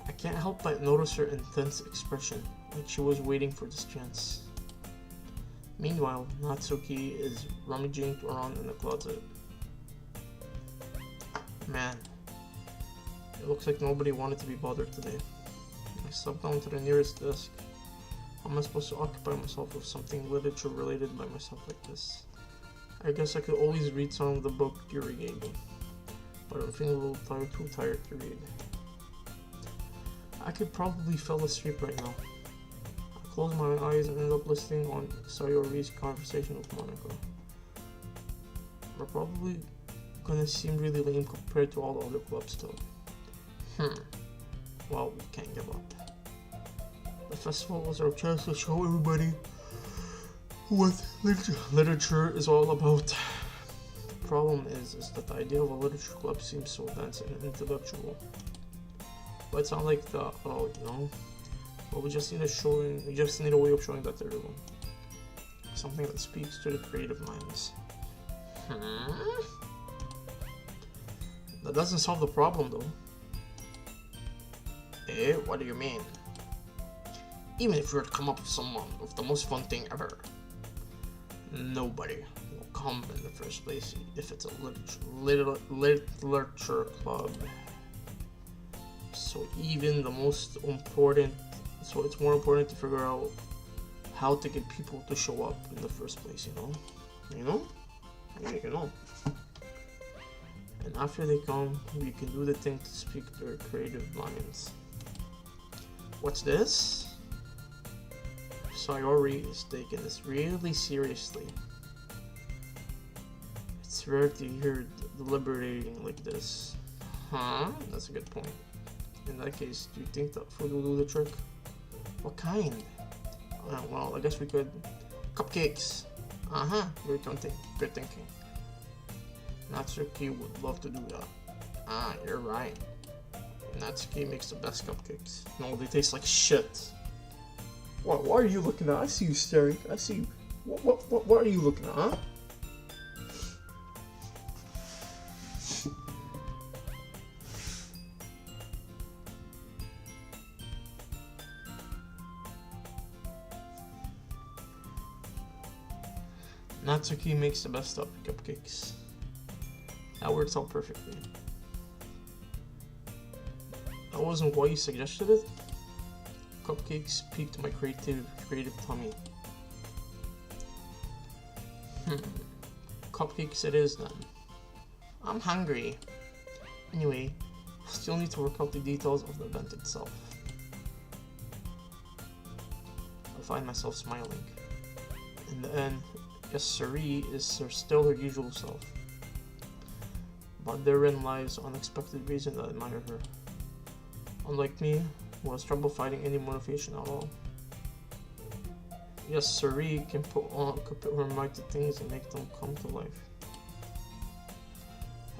I can't help but notice her intense expression, like she was waiting for this chance. Meanwhile, Natsuki is rummaging around in the closet. Man, it looks like nobody wanted to be bothered today. I stepped down to the nearest desk. How am I supposed to occupy myself with something literature related by myself like this? I guess I could always read some of the book Yuri gave me, but I'm feeling a little too tired to read. I could probably fall asleep right now. I close my eyes and end up listening on Sayori's conversation with Monica. We're probably gonna seem really lame compared to all the other clubs though. Well, we can't give up. The festival was our chance to show everybody what literature is all about. The problem is that the idea of a literature club seems so dense and intellectual. But it's not like that at all, you know? But we just need a way of showing that to everyone. Something that speaks to the creative minds. That doesn't solve the problem though. Eh? What do you mean? Even if we were to come up with someone with the most fun thing ever, nobody will come in the first place if it's a literature club. So it's more important to figure out how to get people to show up in the first place, you know? Yeah, you know. And after they come, we can do the thing to speak to their creative minds. What's this? Sayori is taking this really seriously. It's rare to hear deliberating like this. Huh? That's a good point. In that case, do you think that food will do the trick? What kind? Well, I guess we could... Cupcakes! Good thinking. Natsuki would love to do that. You're right. Natsuki makes the best cupcakes. No, they taste like shit. What are you looking at? I see you staring. I see you. What are you looking at, huh? Natsuki makes the best cupcakes. That works out perfectly. That wasn't why you suggested it? Cupcakes piqued my creative tummy. Cupcakes it is then. I'm hungry. Anyway, still need to work out the details of the event itself. I find myself smiling. In the end, yes, Suri is still her usual self. But therein lies the unexpected reason that I admire her. Unlike me, who has trouble finding any motivation at all. Yes, Suri can put her mind to things and make them come to life.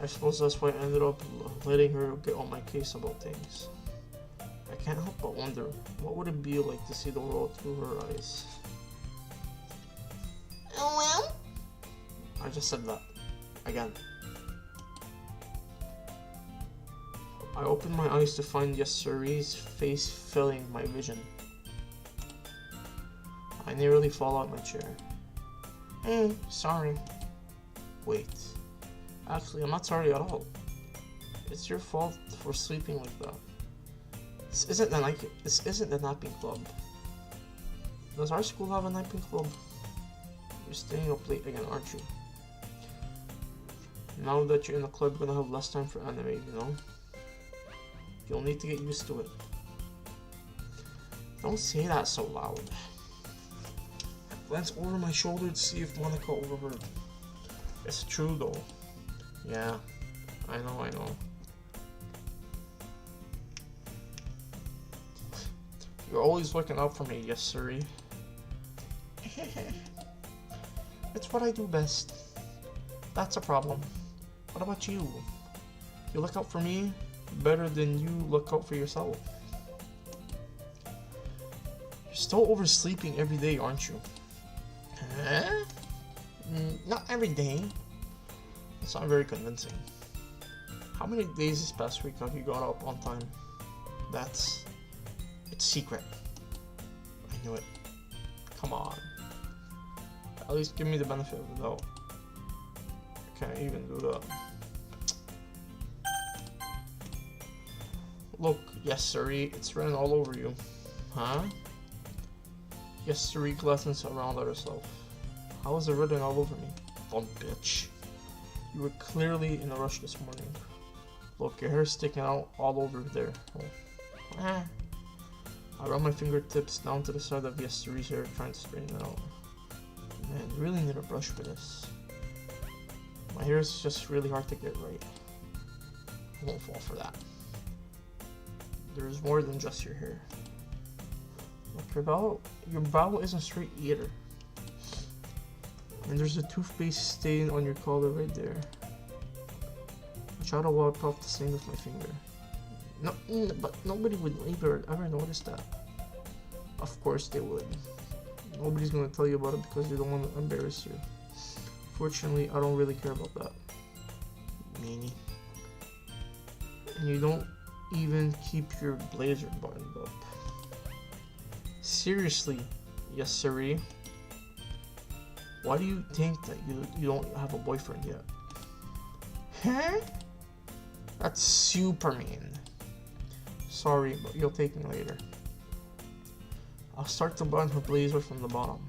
I suppose that's why I ended up letting her get on my case about things. I can't help but wonder, what would it be like to see the world through her eyes? Well? I just said that. Again. I opened my eyes to find Yasuri's face filling my vision. I nearly fall out my chair. Sorry. Wait. Actually, I'm not sorry at all. It's your fault for sleeping like that. This isn't the napping club. Does our school have a napping club? You're staying up late again, aren't you? Now that you're in the club, you're gonna have less time for anime, you know? You'll need to get used to it. Don't say that so loud. I glanced over my shoulder to see if Monica overheard. It's true though. Yeah, I know. You're always looking out for me, yes sirree. It's what I do best. That's a problem. What about you? You look out for me better than you look out for yourself. You're still oversleeping every day, aren't you? Huh? Not every day. It's not very convincing. How many days this past week have you got up on time? It's secret. I knew it. Come on. At least give me the benefit of the doubt. I can't even do that. Look, yes sirree, it's written all over you. Huh? Yes sirree glassens around at herself. How is it written all over me? Dumb bitch. You were clearly in a rush this morning. Look, your hair's sticking out all over there. Oh. I run my fingertips down to the side of yes sirree's hair, trying to straighten it out. Man, you really need a brush for this. My hair is just really hard to get right. I won't fall for that. There's more than just your hair. Look, your brow isn't straight either. And there's a toothpaste stain on your collar right there. I try to wipe off the stain with my finger. No, but nobody would ever notice that. Of course they would. Nobody's gonna tell you about it because they don't want to embarrass you. Fortunately, I don't really care about that. Meanie. And you don't even keep your blazer buttoned up. Seriously, yes sirree. Why do you think that you don't have a boyfriend yet? Huh? That's super mean. Sorry, but you'll take me later. I'll start to button her blazer from the bottom.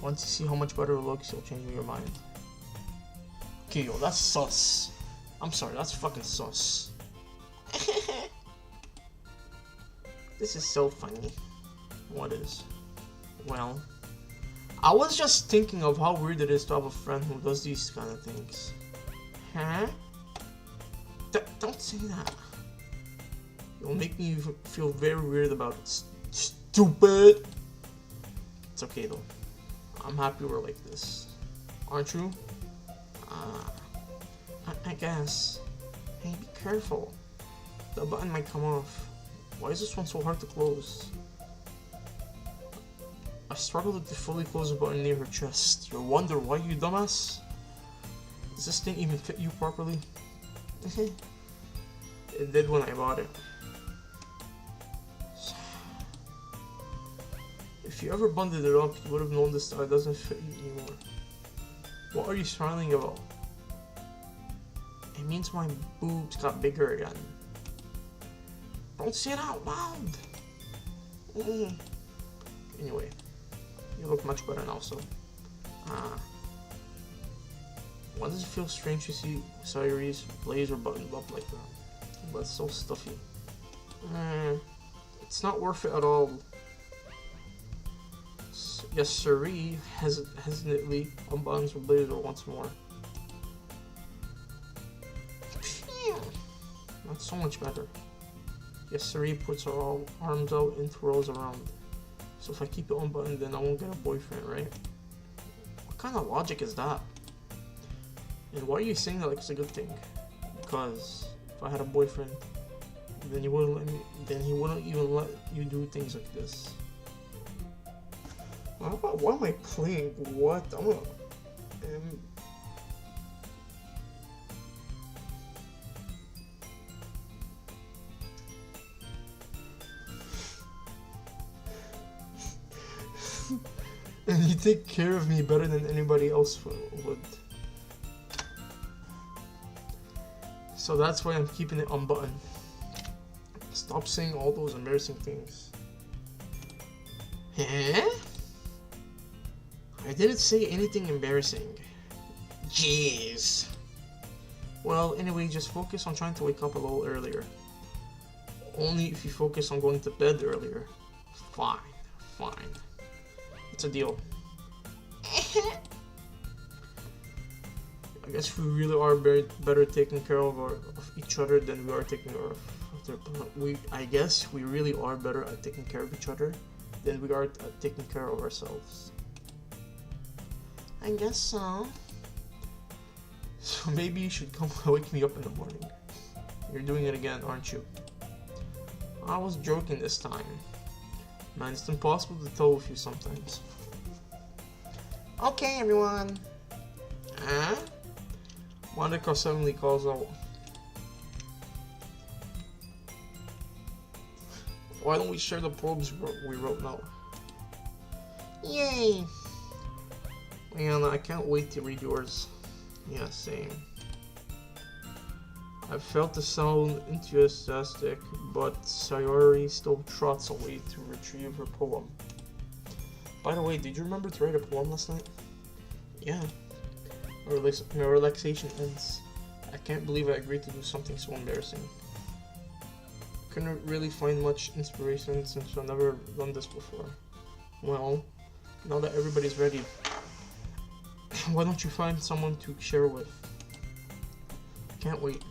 Once you see how much better it looks, you'll change your mind. Okay, yo, that's sus. I'm sorry, that's fucking sus. This is so funny. What is? Well, I was just thinking of how weird it is to have a friend who does these kind of things. Huh? Don't say that. You'll make me feel very weird about it. Stupid! It's okay though. I'm happy we're like this. Aren't you? I guess. Hey, be careful. The button might come off. Why is this one so hard to close? I struggled to fully close the button near her chest. You wonder why, you dumbass? Does this thing even fit you properly? It did when I bought it. If you ever bundled it up, you would have noticed that it doesn't fit you anymore. What are you smiling about? It means my boobs got bigger again. Don't say it out loud! Anyway, you look much better now, so... Why does it feel strange to see Cyrie's blazer buttoned up like that? But it's so stuffy. It's not worth it at all. Yes sirree hesitantly unbuttons her blazer once more. That's so much better. Yes sirree puts her arms out and twirls around. So if I keep it unbuttoned, then I won't get a boyfriend, right? What kind of logic is that? And why are you saying that like it's a good thing? Because if I had a boyfriend, then he wouldn't let me. Then he wouldn't even let you do things like this. Why am I playing? What? I'm gonna. And you take care of me better than anybody else would. So that's why I'm keeping it unbuttoned. Stop saying all those embarrassing things. Huh? I didn't say anything embarrassing. Jeez. Well, anyway, just focus on trying to wake up a little earlier. Only if you focus on going to bed earlier. Fine. It's a deal. I guess we really are better taking care of each other than we are taking care of I guess we really are better at taking care of each other than we are at taking care of ourselves. I guess so. So maybe you should come wake me up in the morning. You're doing it again, aren't you? I was joking this time. Man, it's impossible to tell with you sometimes. Okay, everyone. Monica suddenly calls out. Why don't we share the poems we wrote now? Yay! Man, I can't wait to read yours. Yeah, same. I felt the sound enthusiastic, but Sayori still trots away to retrieve her poem. By the way, did you remember to write a poem last night? Yeah. My relaxation ends. I can't believe I agreed to do something so embarrassing. Couldn't really find much inspiration since I've never done this before. Well, now that everybody's ready, why don't you find someone to share with? Can't wait.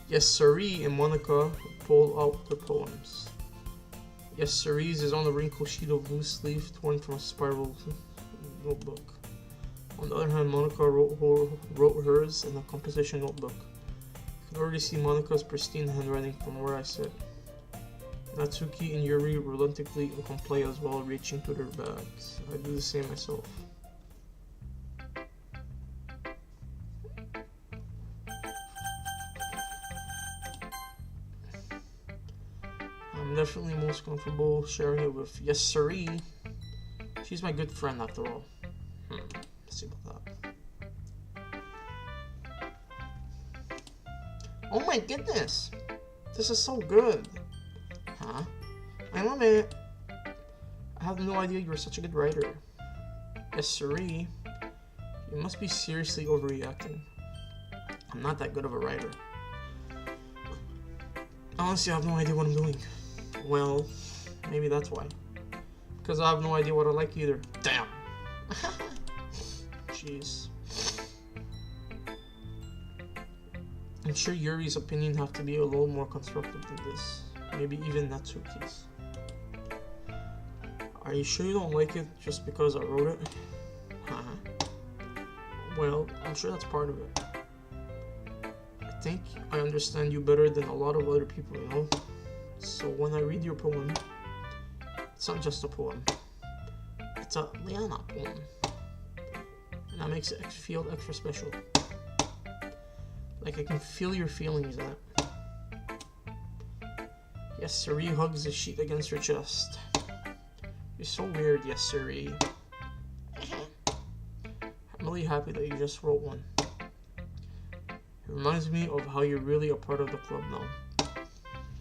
Yes, Siree and Monica pull out their poems. Yes, Siree's is on a wrinkled sheet of loose leaf torn from a spiral notebook. On the other hand, Monica wrote hers in a composition notebook. I can already see Monica's pristine handwriting from where I sit. Natsuki and Yuri reluctantly comply as well, reaching to their bags. I do the same myself. I'm definitely most comfortable sharing it with Yes Siree. She's my good friend after all. Let's see about that. Oh my goodness! This is so good! Huh? I love it! I had no idea you were such a good writer. Yes, Siree. You must be seriously overreacting. I'm not that good of a writer. Honestly, I have no idea what I'm doing. Well, maybe that's why. Because I have no idea what I like either. Damn! Jeez. I'm sure Yuri's opinion have to be a little more constructive than this. Maybe even Natsuki's. Are you sure you don't like it just because I wrote it? Well, I'm sure that's part of it. I think I understand you better than a lot of other people, you know? So when I read your poem, it's not just a poem. It's a Liana poem. And that makes it feel extra special. Like I can feel your feelings in it. Yes, Siree hugs the sheet against her chest. You're so weird, Yes, Siree. I'm really happy that you just wrote one. It reminds me of how you're really a part of the club now.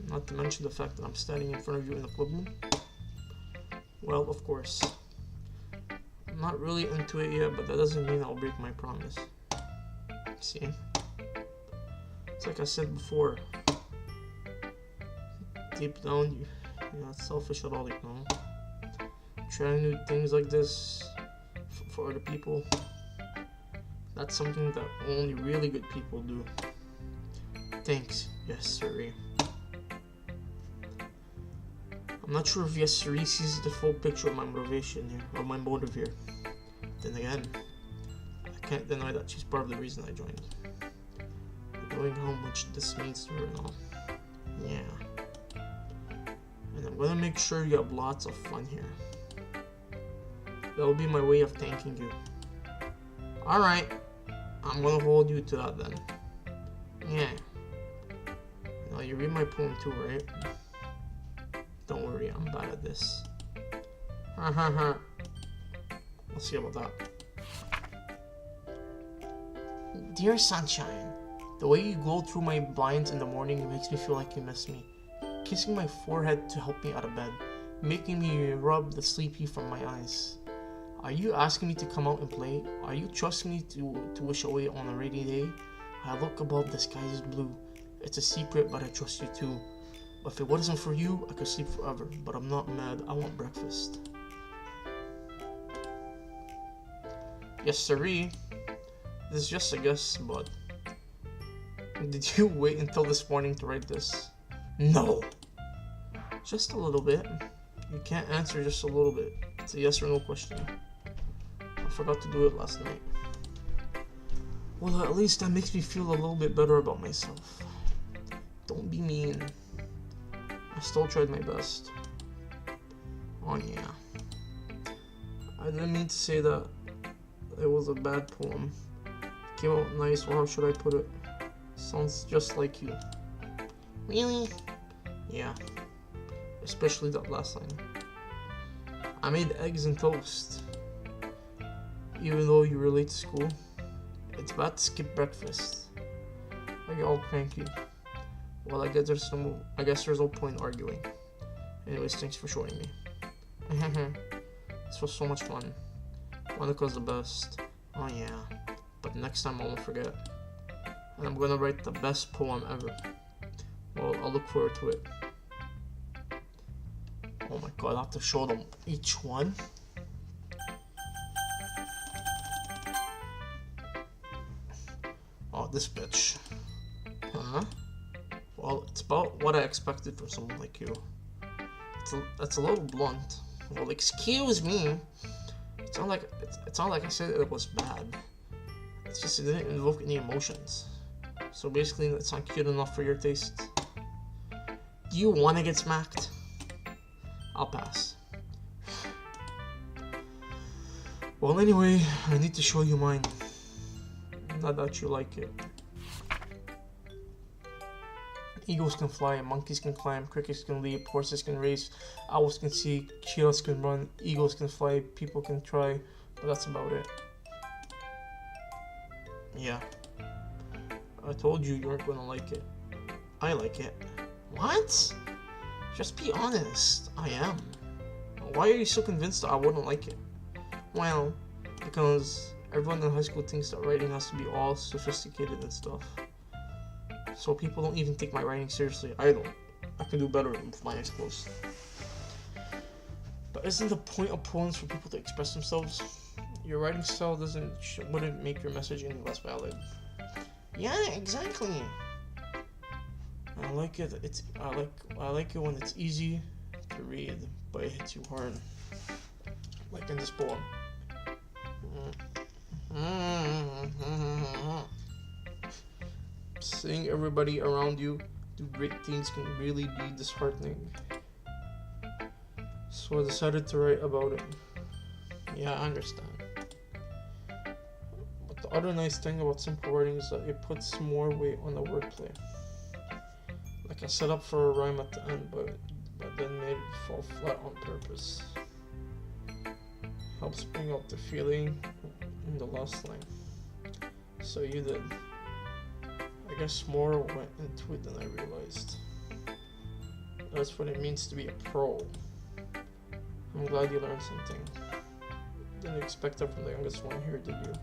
Not to mention the fact that I'm standing in front of you in the club room. Well, of course. I'm not really into it yet, but that doesn't mean I'll break my promise. See? It's like I said before. Deep down, you're not selfish at all, you know. Trying new things like this for other people. That's something that only really good people do. Thanks, Yes, Siree. I'm not sure if Yes, Siree sees the full picture of my motivation here, or my motive here. Then again, I can't deny that she's part of the reason I joined. Knowing how much this means to her and all. Yeah. And I'm gonna make sure you have lots of fun here. That'll be my way of thanking you. Alright. I'm gonna hold you to that then. Yeah. Now you read my poem too, right? Don't worry, I'm bad at this. Hahaha. We'll see about that. Dear Sunshine, the way you glow through my blinds in the morning makes me feel like you miss me. Kissing my forehead to help me out of bed, making me rub the sleepy from my eyes. Are you asking me to come out and play? Are you trusting me to wish away on a rainy day? I look above, the sky is blue. It's a secret, but I trust you too. If it wasn't for you, I could sleep forever, but I'm not mad. I want breakfast. Yes, Siree. this is just a guess, but did you wait until this morning to write this? No. Just a little bit. You can't answer just a little bit. It's a yes or no question. I forgot to do it last night. Well, at least that makes me feel a little bit better about myself. Don't be mean. I still tried my best. Oh yeah. I didn't mean to say that it was a bad poem. It came out nice, or how should I put it? Sounds just like you. Really? Yeah. Especially that last line. I made eggs and toast. Even though you were late to school, it's bad to skip breakfast. I get all cranky. Well, I guess there's no point arguing. Anyways, thanks for showing me. This was so much fun. Monica's the best. Oh yeah. But next time I won't forget. And I'm gonna write the best poem ever. Well, I'll look forward to it. Oh my god, I have to show them each one. Oh, this bitch. Huh? Well, it's about what I expected from someone like you. It's a little blunt. Well, excuse me. It's not like I said it was bad. It's just it didn't invoke any emotions. So basically, it's not cute enough for your taste. Do you want to get smacked? I'll pass. Well, anyway, I need to show you mine. Not that you like it. Eagles can fly, monkeys can climb, crickets can leap, horses can race, owls can see, cheetahs can run, eagles can fly, people can try, but that's about it. Yeah. I told you weren't gonna like it. I like it. What? Just be honest. I am. Why are you so convinced that I wouldn't like it? Well, because everyone in high school thinks that writing has to be all sophisticated and stuff. So people don't even take my writing seriously. I don't. I can do better with my eyes closed. But isn't the point of poems for people to express themselves? Your writing style wouldn't make your message any less valid. Yeah, exactly. I like it. I like it when it's easy to read, but it hits you hard. Like in this poem. Seeing everybody around you do great things can really be disheartening. So I decided to write about it. Yeah, I understand. But the other nice thing about simple writing is that it puts more weight on the wordplay. Like I set up for a rhyme at the end, but then made it fall flat on purpose. Helps bring out the feeling in the last line. So you did. I guess more went into it than I realized. That's what it means to be a pro. I'm glad you learned something. Didn't expect that from the youngest one here, did you?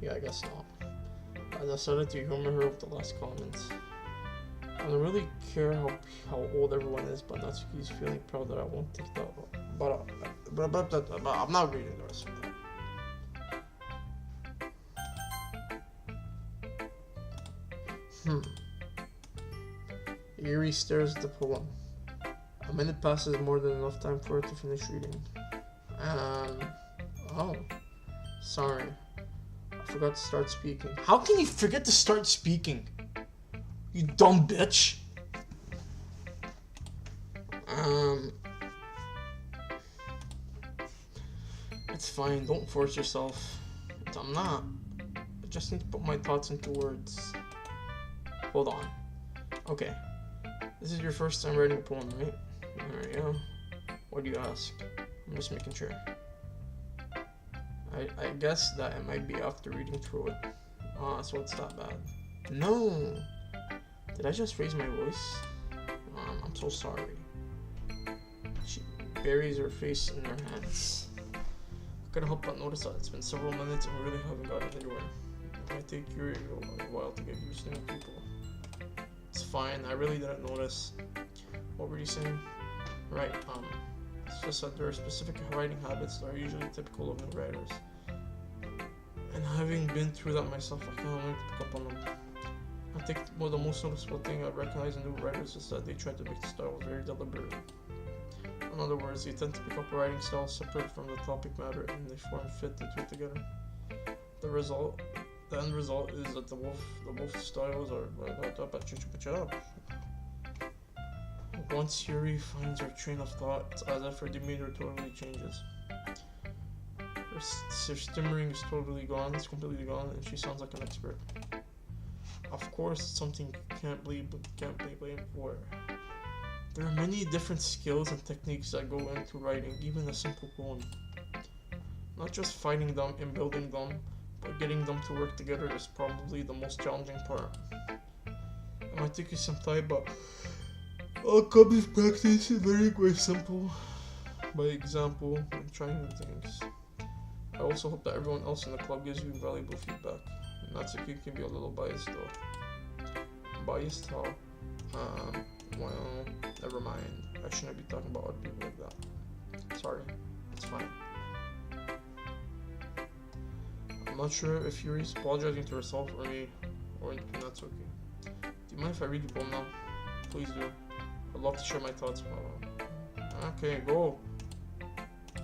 Yeah, I guess not. I decided to humor her with the last comments. I don't really care how old everyone is, but Natsuki's feeling proud that I won't take that. But I'm not reading the rest of that. Yuri stares at the poem. A minute passes, more than enough time for her to finish reading. Oh. Sorry. I forgot to start speaking. How can you forget to start speaking? You dumb bitch. It's fine, don't force yourself. I'm not. I just need to put my thoughts into words. Hold on. Okay. This is your first time writing a poem, right? Alright, yeah. What do you ask? I'm just making sure. I guess that it might be after reading through it. So it's that bad. No! Did I just raise my voice? I'm so sorry. She buries her face in her hands. I couldn't help but notice that it's been several minutes and we really haven't gotten anywhere. It might take you a while to get used to new people. It's fine, I really didn't notice. What were you saying? Right, it's just that there are specific writing habits that are usually typical of new writers. And having been through that myself, I kind of learned to pick up on them. I think one of the most noticeable thing I recognize in new writers is that they try to make the style very deliberate. In other words, they tend to pick up a writing style separate from the topic matter, and they form fit the two together. The end result is that the wolf styles are once Yuri finds her train of thought, it's as if her demeanor totally changes. Her stammering is totally gone, it's completely gone, and she sounds like an expert. Of course, it's something can't be blamed for. There are many different skills and techniques that go into writing, even a simple poem. Not just finding them and building them, but getting them to work together is probably the most challenging part. It might take you some time, but all comes with practice and very quite simple. By example, when trying new things. I also hope that everyone else in the club gives you valuable feedback. Natsuki can be a little biased though. Biased how? Well, never mind. I shouldn't be talking about other people like that. Sorry, it's fine. I'm not sure if Yuri's apologizing to herself or me, or Natsuki. Do you mind if I read the poem now? Please do. I'd love to share my thoughts about it. Okay, go.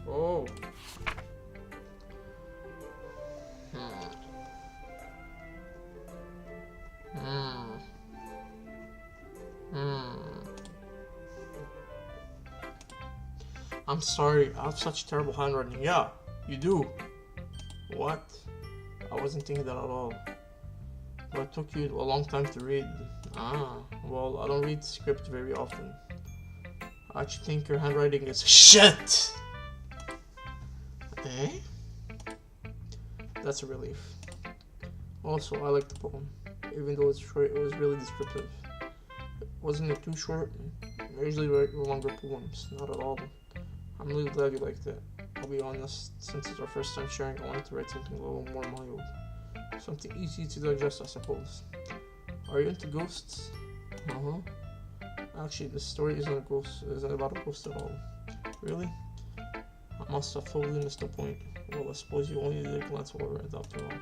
Go. I'm sorry, I have such terrible handwriting. Yeah, you do. What? I wasn't thinking that at all. But it took you a long time to read. Well, I don't read script very often. I actually think your handwriting is shit! Eh? That's a relief. Also, I like the poem. Even though it's short, it was really descriptive. Wasn't it too short? I usually write longer poems, not at all. I'm really glad you liked it. I'll be honest, since it's our first time sharing, I wanted to write something a little more mild. Something easy to digest, I suppose. Are you into ghosts? Actually, this story isn't about a ghost at all. Really? I must have totally missed the point. Well, I suppose you only did a glance over it after all.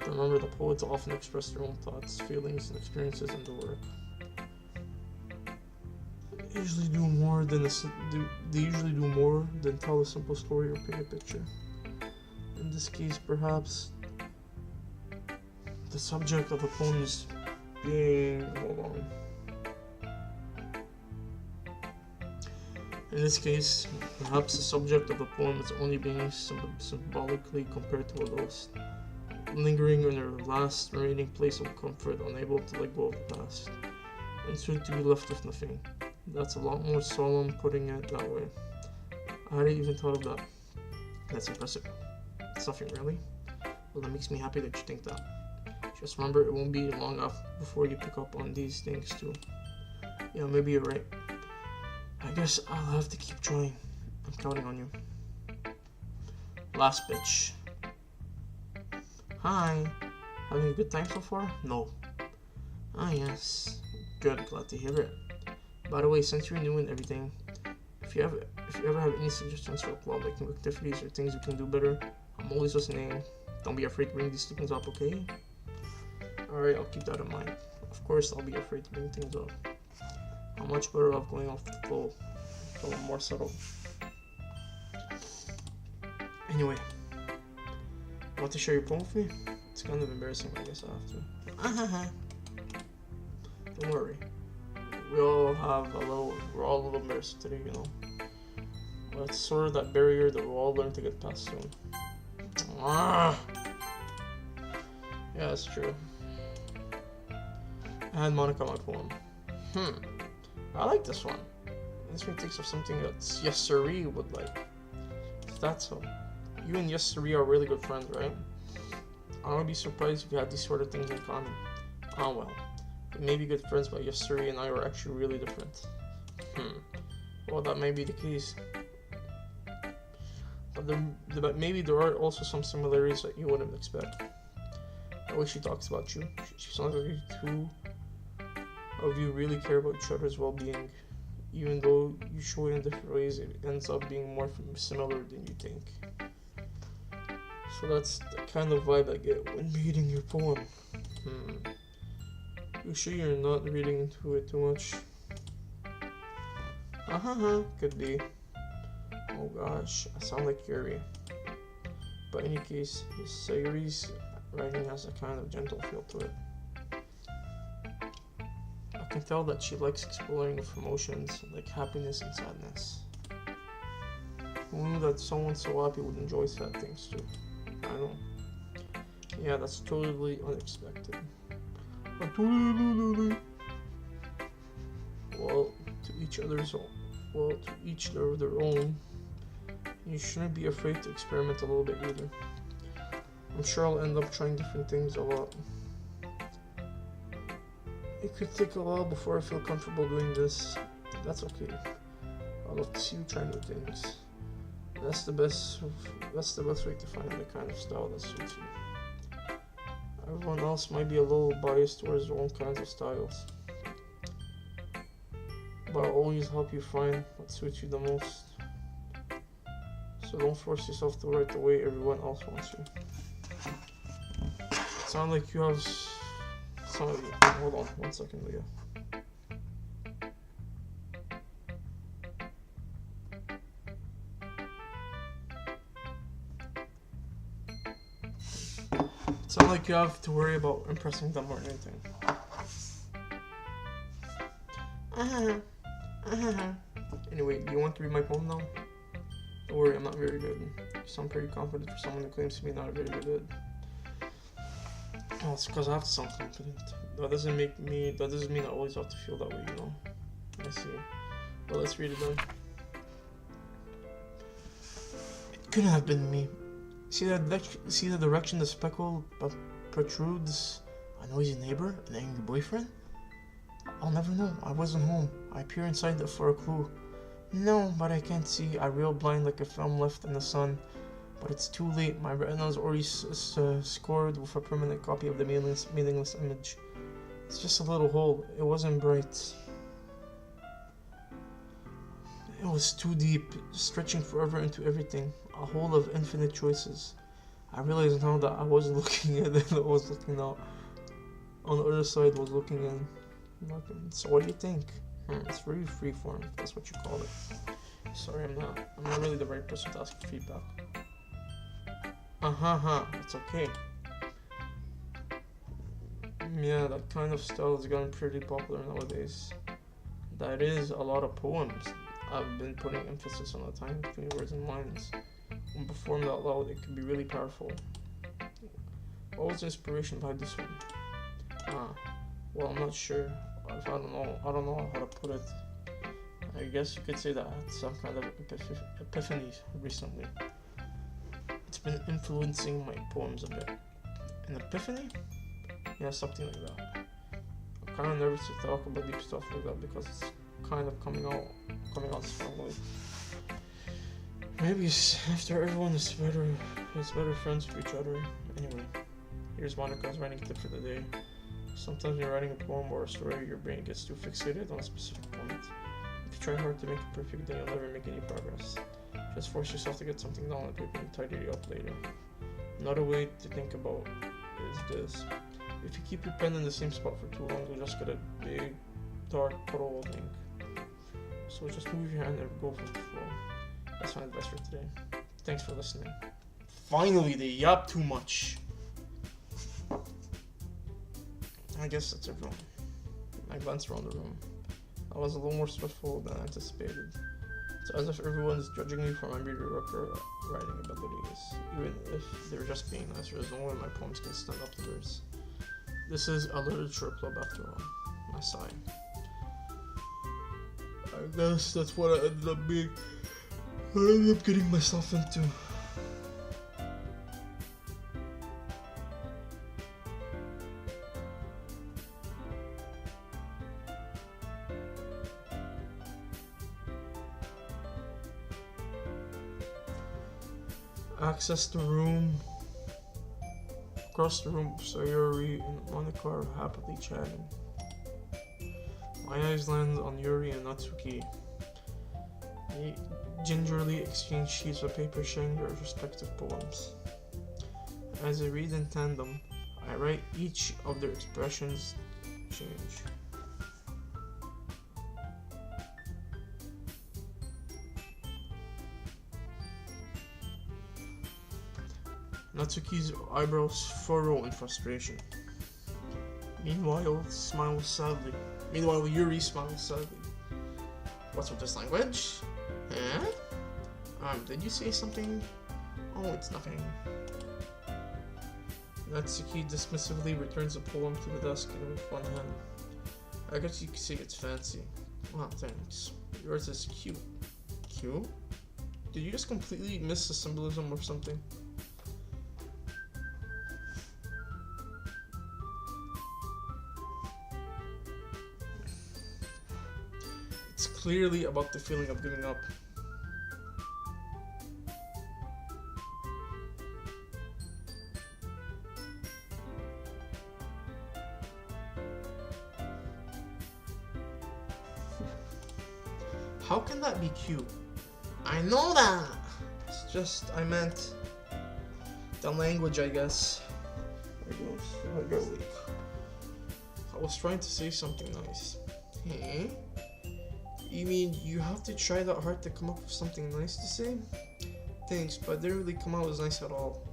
Remember, the poets often express their own thoughts, feelings, and experiences in the work. They usually do more than tell a simple story or paint a picture. In this case, perhaps the subject of a poem is being... Hold on. In this case, perhaps the subject of a poem is only being symbolically compared to a ghost, lingering in her last remaining place of comfort, unable to let go of the past, and soon to be left with nothing. That's a lot more solemn putting it that way. I hadn't even thought of that. That's impressive. It's nothing really. Well, that makes me happy that you think that. Just remember, it won't be long enough before you pick up on these things too. Yeah, maybe you're right. I guess I'll have to keep trying. I'm counting on you. Last bitch. Hi. Having a good time so far? No. Ah, yes. Good, glad to hear it. By the way, since you're new and everything, if you ever have any suggestions for club, like new activities or things you can do better, I'm always listening. Don't be afraid to bring these things up, okay? Alright, I'll keep that in mind. Of course, I'll be afraid to bring things up. I'm much better off going off the flow. It's a little more subtle. Anyway, want to share your poem with me? It's kind of embarrassing, I guess I have to. Don't worry. We're all a little embarrassed today, you know. But it's sort of that barrier that we'll all learn to get past soon. Yeah, that's true. I had Monica my poem. I like this one. This one takes up something that Yes Siree would like. If that's so. You and Yes Siree are really good friends, right? I wouldn't be surprised if you had these sort of things in common. Oh well. We may be good friends, but Yes Siree and I are actually really different. Well, that may be the case. But maybe there are also some similarities that you wouldn't expect. The way she talks about you. She sounds like you two of you really care about each other's well-being. Even though you show it in different ways, it ends up being more similar than you think. So that's the kind of vibe I get when reading your poem. You sure you're not reading into it too much? Could be. Oh gosh, I sound like Yuri. But in any case, Sayuri's writing has a kind of gentle feel to it. I can tell that she likes exploring with emotions like happiness and sadness. Who knew that someone so happy would enjoy sad things too? I know. Yeah, that's totally unexpected. Well, to each their own. You shouldn't be afraid to experiment a little bit either. I'm sure I'll end up trying different things a lot. It could take a while before I feel comfortable doing this. That's okay. I'd love to see you try new things. That's the best way to find the kind of style that suits you. Everyone else might be a little biased towards their own kinds of styles, but I'll always help you find what suits you the most. So don't force yourself to write the way everyone else wants you. It sounds like you have somebody. Hold on 1 second, Leah. It's not like you have to worry about impressing them or anything. Anyway, do you want to read my poem now? Don't worry, I'm not very good. You sound pretty confident for someone who claims to be not very good. Well, it's because I have to sound confident. That doesn't mean I always have to feel that way, you know? I see. Well, let's read it then. It couldn't have been me. See the direction the speckle protrudes? A noisy neighbor? An angry boyfriend? I'll never know. I wasn't home. I peer inside for a clue. No, but I can't see. I reel blind like a film left in the sun. But it's too late. My retina's already scored with a permanent copy of the meaningless image. It's just a little hole. It wasn't bright. It was too deep, stretching forever into everything. A hole of infinite choices. I realized now that I wasn't looking at it, I was looking out. On the other side was looking in. So what do you think? It's really freeform, if that's what you call it. Sorry, I'm not really the right person to ask for feedback. It's okay. Yeah, that kind of style has gotten pretty popular nowadays. That is a lot of poems. I've been putting emphasis on the time between words and lines. When performed out loud, it can be really powerful. What was the inspiration behind this one? Well, I'm not sure. I don't know how to put it. I guess you could say that I had some kind of epiphany recently. It's been influencing my poems a bit. An epiphany? Yeah, something like that. I'm kind of nervous to talk about deep stuff like that because it's kind of coming out strongly. Maybe after everyone is better friends with each other. Anyway, here's Monica's writing tip for the day. Sometimes when you're writing a poem or a story, your brain gets too fixated on a specific point. If you try hard to make it perfect, then you'll never make any progress. Just force yourself to get something down on paper and tidy it up later. Another way to think about is this. If you keep your pen in the same spot for too long, you'll just get a big, dark puddle of ink. So just move your hand and go with the flow. That's my advice for today. Thanks for listening. Finally, they yap too much. I guess that's everyone. I glanced around the room. I was a little more stressful than anticipated. It's as if everyone's judging me for my mediocre writing abilities, even if they're just being nice. There's no way my poems can stand up to theirs. This is a literature club after all. I sigh. I guess that's what I ended up getting myself into. Access the room. Across the room, Sayuri and Monica are happily chatting. My eyes land on Yuri and Natsuki. They gingerly exchange sheets of paper sharing their respective poems. As I read in tandem, I write each of their expressions change. Natsuki's eyebrows furrow in frustration. Meanwhile, Yuri smiles sadly. What's with this language? Huh? Did you say something? Oh, it's nothing. Natsuki dismissively returns the poem to the desk with one hand. I guess you could say it's fancy. Wow, thanks. Yours is cute. Cute? Did you just completely miss the symbolism or something? It's clearly about the feeling of giving up. How can that be cute? I know that! It's just, I meant the language, I guess. I was trying to say something nice. Hey? You mean you have to try that hard to come up with something nice to say? Thanks, but it didn't really come out as nice at all.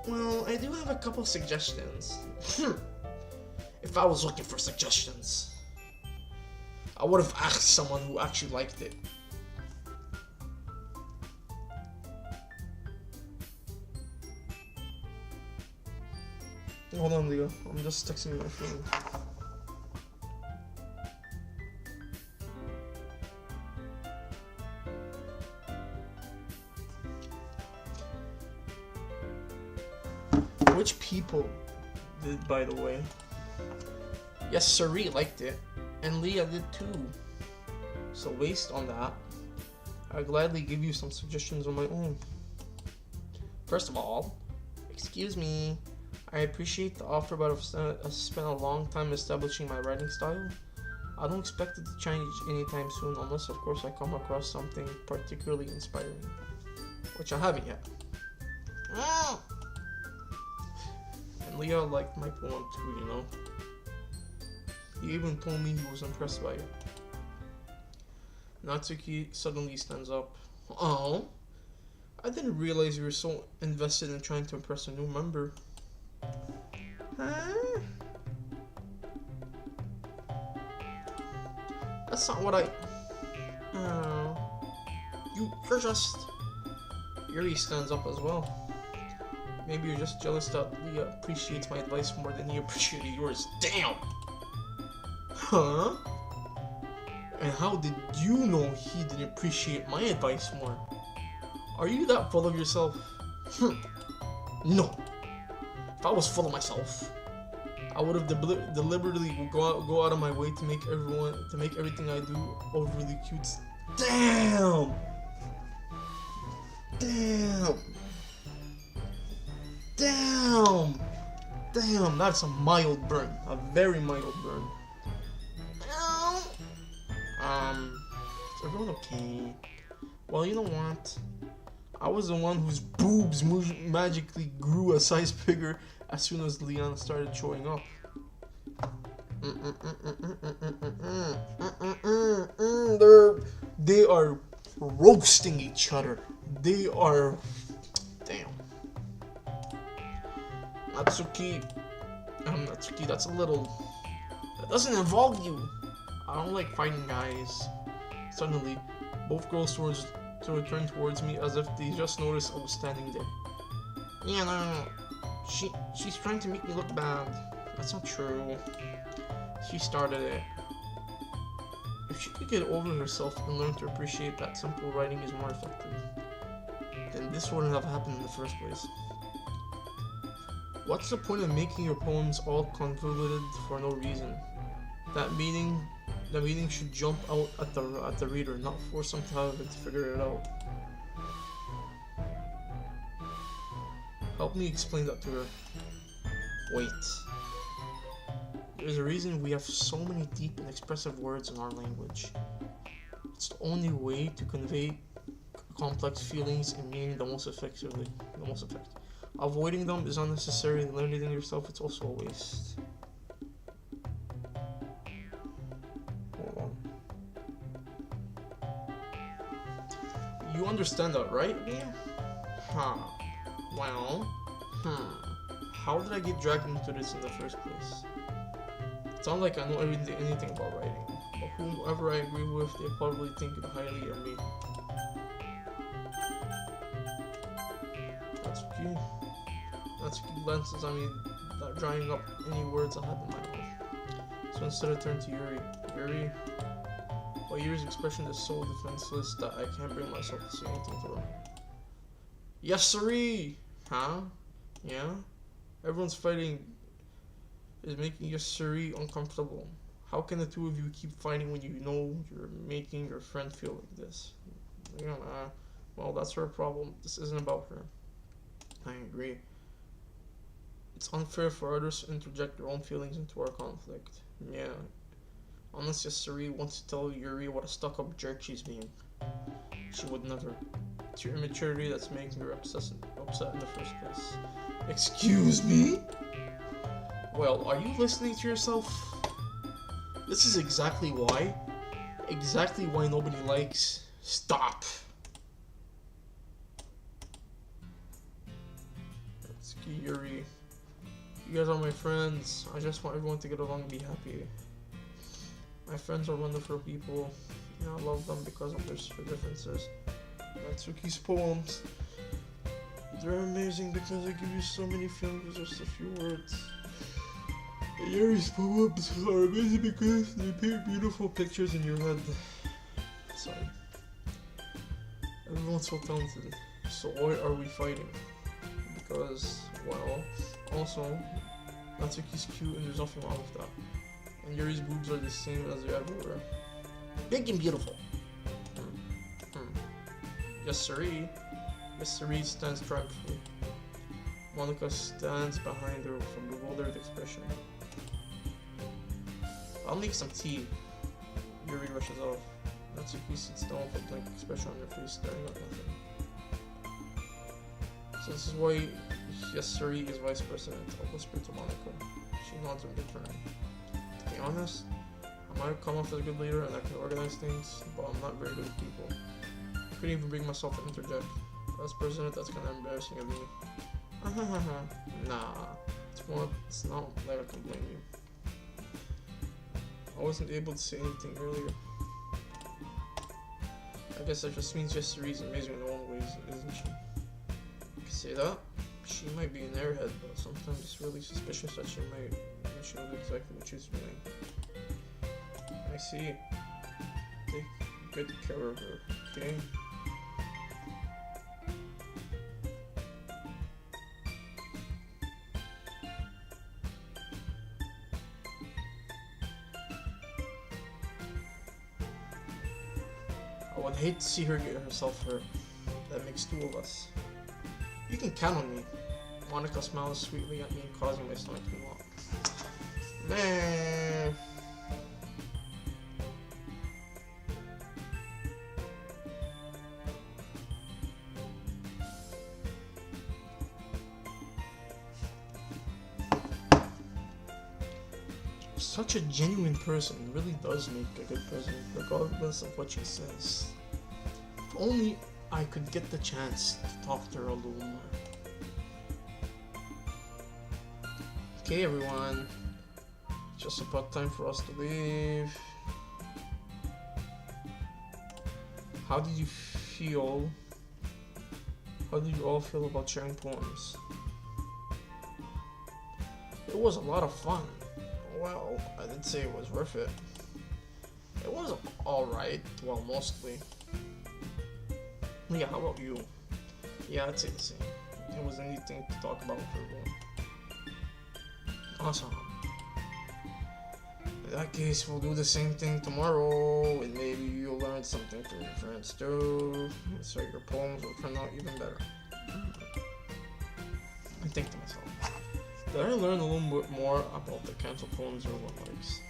Well, I do have a couple suggestions. If I was looking for suggestions, I would have asked someone who actually liked it. Hold on, Leo. I'm just texting my phone. Which people did, by the way? Yes, Sari liked it. And Leah did too. So based on that, I'll gladly give you some suggestions on my own. First of all, excuse me, I appreciate the offer, but I've spent a long time establishing my writing style. I don't expect it to change anytime soon, unless of course I come across something particularly inspiring, which I haven't yet. And Leah liked my poem too, you know. He even told me he was impressed by it. Natsuki suddenly stands up. Oh, I didn't realize you were so invested in trying to impress a new member. Huh? That's not what I... You're just... Yuri stands up as well. Maybe you're just jealous that Leah appreciates my advice more than he appreciated yours. Damn! Huh? And how did you know he didn't appreciate my advice more? Are you that full of yourself? No. If I was full of myself, I would have deliberately go out of my way to make everything I do overly cute. Damn! Damn! Damn! Damn, that's a mild burn. A very mild burn. Is everyone okay? Well, you know what? I was the one whose boobs magically grew a size bigger as soon as Leon started showing up. They are roasting each other. They are... Damn. Natsuki, that's a little... That doesn't involve you. I don't like fighting guys. Suddenly, both girls turn towards me as if they just noticed I was standing there. Yeah, no. She's trying to make me look bad. That's not true. She started it. If she could get over herself and learn to appreciate that simple writing is more effective, then this wouldn't have happened in the first place. What's the point of making your poems all convoluted for no reason? The meaning should jump out at the reader, not force them to figure it out. Help me explain that to her. Wait. There's a reason we have so many deep and expressive words in our language. It's the only way to convey complex feelings and meaning the most effectively. the most effect. Avoiding them is unnecessary, and limiting yourself, it's also a waste. Hold on. You understand that, right? Yeah. Huh. Well. How did I get dragged into this in the first place? It's not like I know anything about writing, but whomever I agree with, they probably think highly of me. Natsuki. Natsuki glances at me, not drying up any words I had in my mouth. So instead I turn to Yuri. Yuri? Well, Yuri's expression is so defenseless that I can't bring myself to say anything to her. Yes, sirree! Huh? Yeah? Everyone's fighting is making your sirree uncomfortable. How can the two of you keep fighting when you know you're making your friend feel like this? Yeah, well, that's her problem. This isn't about her. I agree. It's unfair for others to interject their own feelings into our conflict. Yeah. Unless Yasuri wants to tell Yuri what a stuck-up jerk she's being. She would never. It's your immaturity that's making her upset in the first place. Excuse me? Well, are you listening to yourself? This is exactly why nobody likes. Stop. It's Yuri. You guys are my friends. I just want everyone to get along and be happy. My friends are wonderful people. And I love them because of their differences. Natsuki's poems. They're amazing because they give you so many feelings with just a few words. And Yuri's poems are amazing because they paint beautiful pictures in your head. Sorry. Everyone's so talented. So why are we fighting? Because, well, also, Natsuki's cute and there's nothing wrong with that. And Yuri's boobs are the same as they ever were. Big and beautiful. Yes, sirree. Yes, sirree stands triumphantly. Monica stands behind her with a bewildered expression. I'll make some tea. Yuri rushes off. Natsuki sits down with a blank expression on her face, staring at nothing. So this is why Yasuri is vice president. I'll whisper to Monica. She nods in return. To be honest, I might come off as a good leader and I can organize things, but I'm not very good with people. I couldn't even bring myself to interject. As president, that's kind of embarrassing of me. Nah, it's not like I can blame you. I wasn't able to say anything earlier. I guess that just means Yasuri's amazing in her own ways, isn't she? You could say that. She might be an airhead, but sometimes it's really suspicious that she know exactly what she's doing. I see. Take good care of her, okay? I would hate to see her get herself hurt. That makes two of us. You can count on me. Monica smiles sweetly at me, causing my stomach to knot. Man. Such a genuine person really does make a good president, regardless of what she says. If only I could get the chance to talk to her a little more. Okay, everyone. It's just about time for us to leave. How did you feel? How did you all feel about sharing poems? It was a lot of fun. Well, I did say it was worth it. It was alright, well, mostly. Yeah, how about you? Yeah, I'd say the same. It was anything to talk about with everyone. Awesome. In that case, we'll do the same thing tomorrow, and maybe you'll learn something from your friends too. So your poems will turn out even better. I think to myself, did I learn a little bit more about the cancel poems or what likes?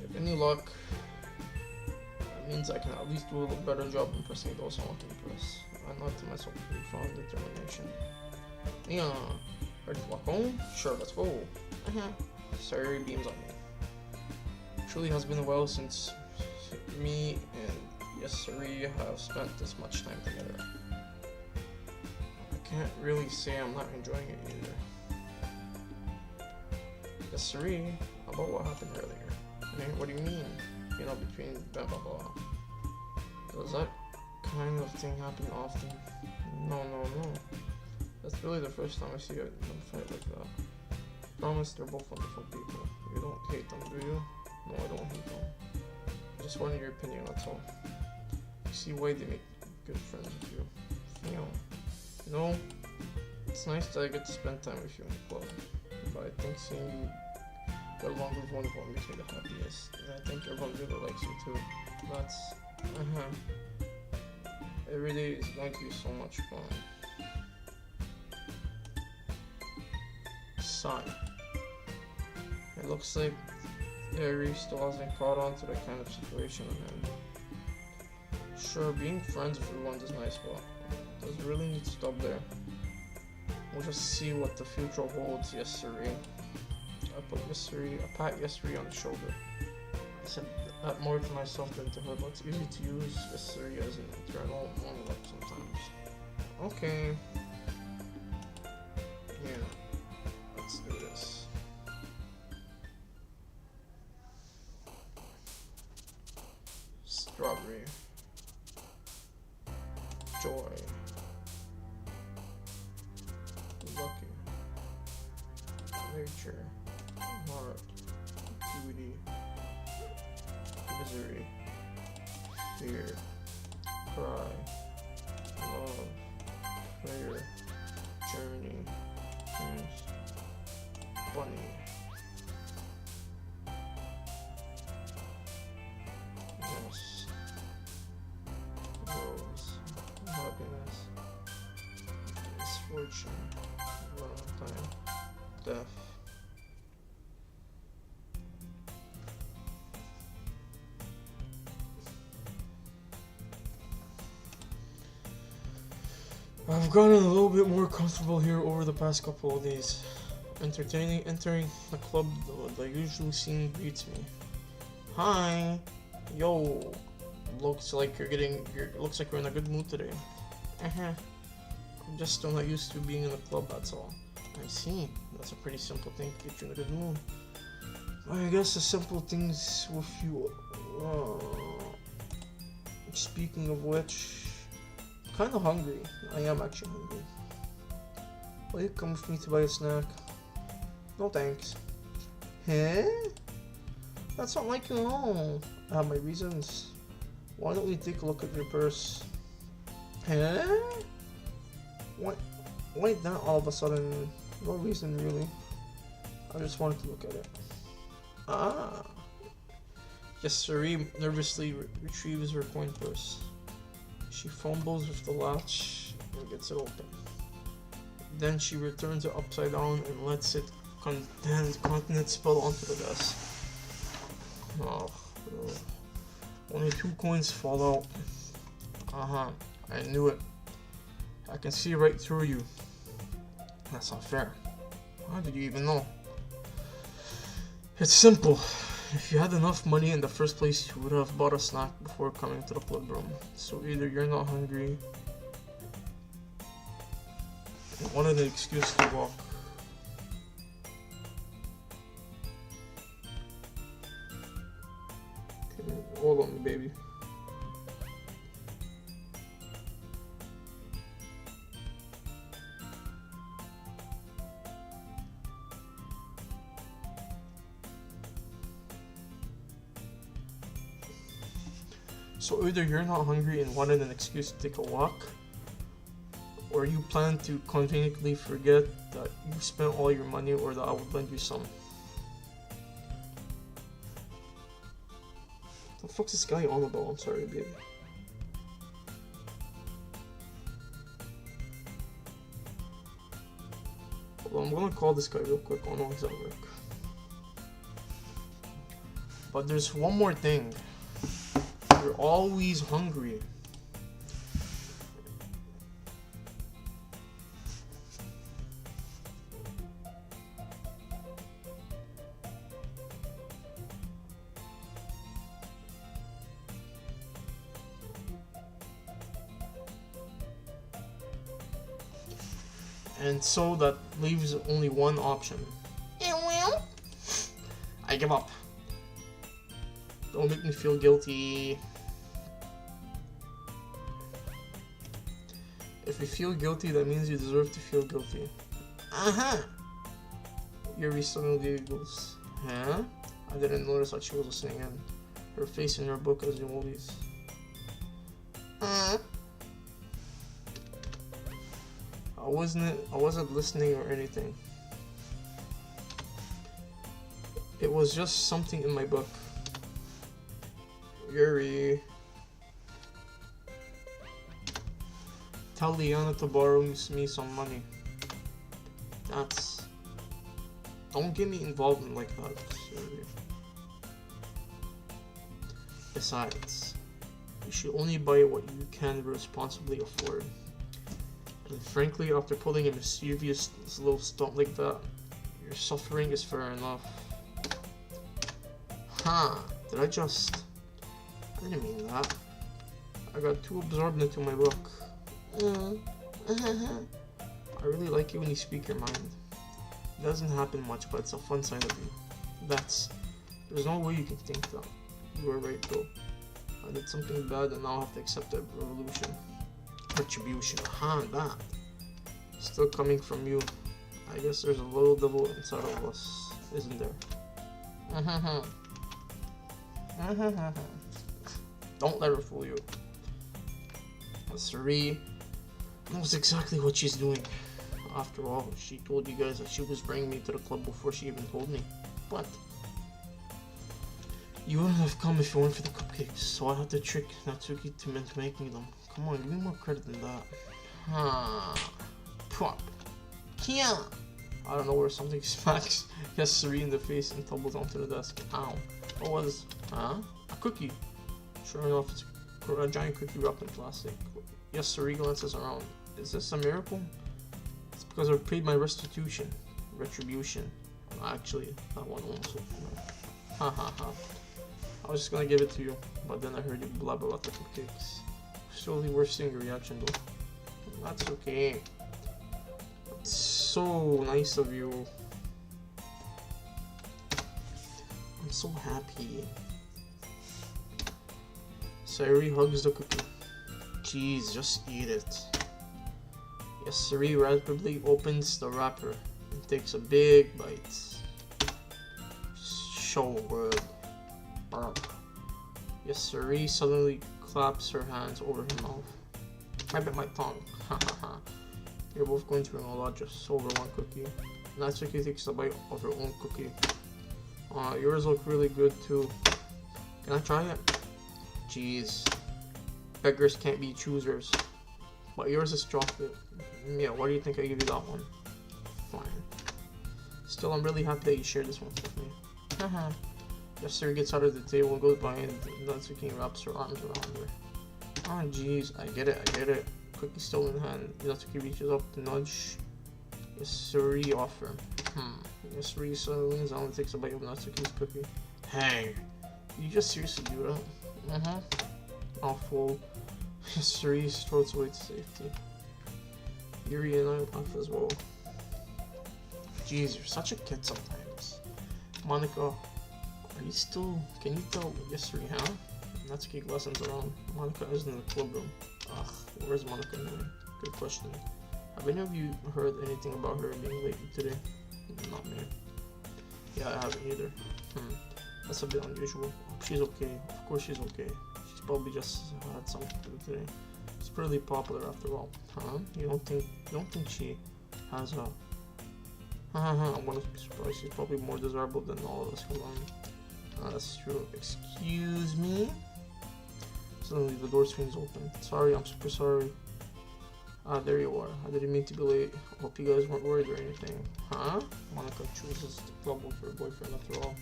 If any luck, I means I can at least do a little better job impressing those I want to impress. I nod to myself with profound determination. Yeah, ready to walk home? Sure, let's go. Sari beams on me. Truly has been a while since me and Yasuri have spent this much time together. I can't really say I'm not enjoying it either. Yasuri, about what happened earlier? What do you mean? You know, between blah blah blah. Does that kind of thing happen often? No. That's really the first time I see them fight like that. Promise they're both wonderful people. You don't hate them, do you? No, I don't hate them. I just wanted your opinion, that's all. You see why they make good friends with you. You know, it's nice that I get to spend time with you in the club. But I think seeing you get along with one of them makes me the happiest. And I think everyone really likes you too. That's... Every day is going to be so much fun. Sigh. It looks like Harry still hasn't caught on to that kind of situation I'm in. Sure, being friends with everyone is nice, but does it really need to stop there? We'll just see what the future holds, Yasuri. I pat Yasuri on the shoulder. I said that more to myself than to her, but it's easy to use Yasuri as an internal monologue sometimes. Okay. Yeah. Let's do this. Strawberry. Joy. Lucky. Nature. Heart. Beauty. Misery. Fear. Cry. Love. Prayer. Journey. Chance. Bunny. Yes. Rose. Happiness. Misfortune. Valentine. Death. I've gotten a little bit more comfortable here over the past couple of days. Entering the club, the usual scene greets me. Hi, yo. Looks like looks like we're in a good mood today. I'm just still not used to being in the club, that's all. I see. That's a pretty simple thing to get you in a good mood. I guess the simple things with you. Speaking of which, I'm kind of hungry. I am actually hungry. Will you come with me to buy a snack? No thanks. Huh? That's not like you at all. I have my reasons. Why don't we take a look at your purse? Huh? Why that all of a sudden? No reason really. I just wanted to look at it. Ah. Yasuri nervously retrieves her coin purse. She fumbles with the latch and gets it open. Then she returns it upside down and lets it contents spill onto the desk. Oh, only 2 coins fall out. I knew it. I can see right through you. That's not fair. How did you even know? It's simple. If you had enough money in the first place, you would have bought a snack before coming to the club room. So either you're not hungry, and wanted an excuse to walk. Okay, hold on, baby. So either you're not hungry and wanted an excuse to take a walk, or you plan to conveniently forget that you spent all your money or that I would lend you some. What the fuck's this guy on about? I'm sorry, baby. Well, I'm gonna call this guy real quick. I don't know he's at work. But there's one more thing. You're always hungry. And so that leaves only one option. I give up. Don't make me feel guilty. If you feel guilty, that means you deserve to feel guilty. Yuri suddenly giggles. Huh? I didn't notice that she was listening in. Her face in her book as always. I wasn't listening or anything. It was just something in my book. Yuri. Tell Liana to borrow me some money. Don't get me involved in like that. Yuri. Besides, you should only buy what you can responsibly afford. And frankly, after pulling a mischievous little stunt like that, your suffering is fair enough. Did I didn't mean that. I got too absorbed into my book. I really like you when you speak your mind. It doesn't happen much, but it's a fun side of you. There's no way you can think that. You were right though. I did something bad and now I have to accept that retribution. That. Still coming from you. I guess there's a little devil inside of us, isn't there? Don't let her fool you. Sari knows exactly what she's doing. After all, she told you guys that she was bringing me to the club before she even told me. But you wouldn't have come if you weren't for the cupcakes, so I had to trick Natsuki into making them. Come on, give me more credit than that. Pop. Kia! I don't know where something smacks Yasuri in the face and tumbles onto the desk. Ow. What was? A cookie. Sure enough, it's a giant cookie wrapped in plastic. Yasuri glances around. Is this a miracle? It's because I paid my restitution. Retribution. Actually, that one also. I was just gonna give it to you, but then I heard you blab about the cupcakes. Surely worth seeing your reaction though. That's okay. It's so nice of you. I'm so happy. Sayuri hugs the cookie. Jeez, just eat it. Yasuri rapidly opens the wrapper and takes a big bite. So good. Burp. Yasuri suddenly claps her hands over her mouth. I bit my tongue. You're both going through a lot just over one cookie. Natsuki takes a bite of her own cookie. Yours look really good too. Can I try it? Jeez. Beggars can't be choosers. But yours is chocolate. Yeah, why do you think I give you that one? Fine. Still, I'm really happy that you shared this one with me. Yasuri gets out of the table and goes behind Natsuki and wraps her arms around her. Oh jeez, I get it. Cookie still in hand. Natsuki reaches up to nudge Yasuri off her. Yasuri suddenly leans down and takes a bite of Natsuki's cookie. Hey, you just seriously do that? Awful. Yasuri struts away to safety. Yuri and I laugh as well. Jeez, you're such a kid sometimes. Monica, are you still... Can you tell Yasuri, huh? Natsuki glistens around. Monica is in the club room. Ugh, where's Monica going? Good question. Have any of you heard anything about her being late today? Not me. Yeah, I haven't either. That's a bit unusual. She's okay. Of course she's okay. She's probably just had something to do today. She's pretty popular after all. You don't think she has a... I'm gonna be surprised. She's probably more desirable than all of us combined. That's true. Excuse me? Suddenly the door swings open. Sorry, I'm super sorry. There you are. I didn't mean to be late. Hope you guys weren't worried or anything. Monica chooses to club with her boyfriend after all.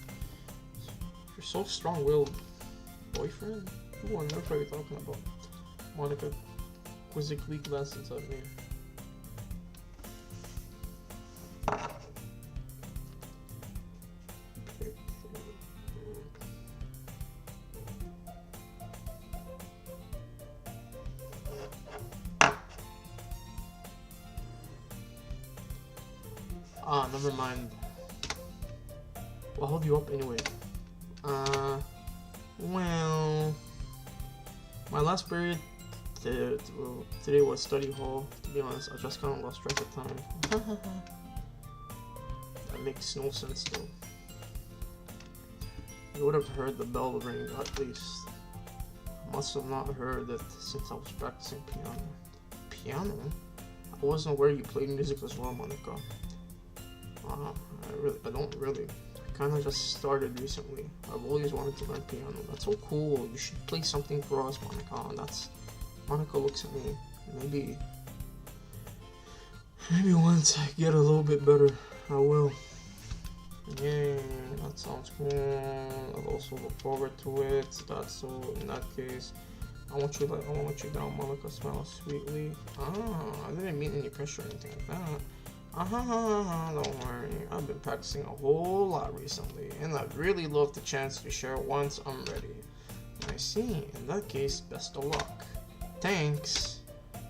You're so strong-willed. Boyfriend? Ooh, I wonder what you're talking about. Monica quizzically glances at me. Ah, never mind. I'll hold you up anyway. Well, my last period today was study hall. To be honest, I just kind of lost track of time. That makes no sense though. You would have heard the bell ring at least. I must have not heard it since I was practicing piano. Piano? I wasn't aware you played music as well, Monica. I don't really. I kind of just started recently. I've always wanted to learn piano. That's so cool. You should play something for us, Monica. Monica looks at me. Maybe once I get a little bit better, I will. Yay, that sounds cool. I'll also look forward to it. In that case, I won't let you down, Monica. Smile sweetly. I didn't mean any pressure or anything like that. Don't worry. I've been practicing a whole lot recently, and I'd really love the chance to share once I'm ready. I see. In that case, best of luck. Thanks.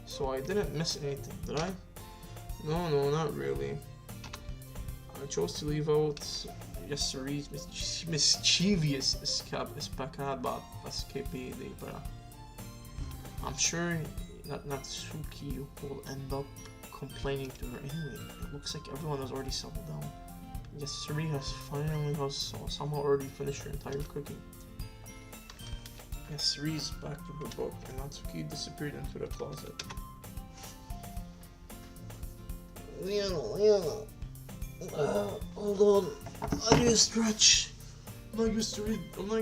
So I didn't miss anything, did I? No, not really. I chose to leave out yesterday's mischievous escapade, but I'm sure Natsuki will end up complaining to her anyway. It looks like everyone has already settled down. Yasuri has somehow already finished her entire cooking. Yasuri is back to her book, and Natsuki disappeared into the closet. Hold on. I need to stretch. I'm not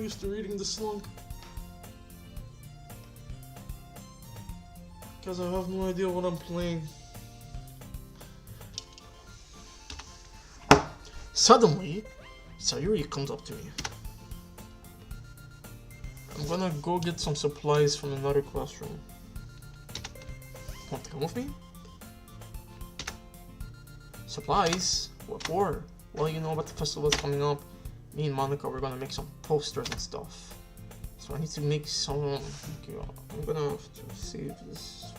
used to reading this long. Because I have no idea what I'm playing. Suddenly, Sayuri comes up to me. I'm gonna go get some supplies from another classroom. Want to come with me? Supplies? What for? Well, you know about the festival that's coming up. Me and Monica, we're gonna make some posters and stuff. So I need to make some. Okay, I'm gonna have to save this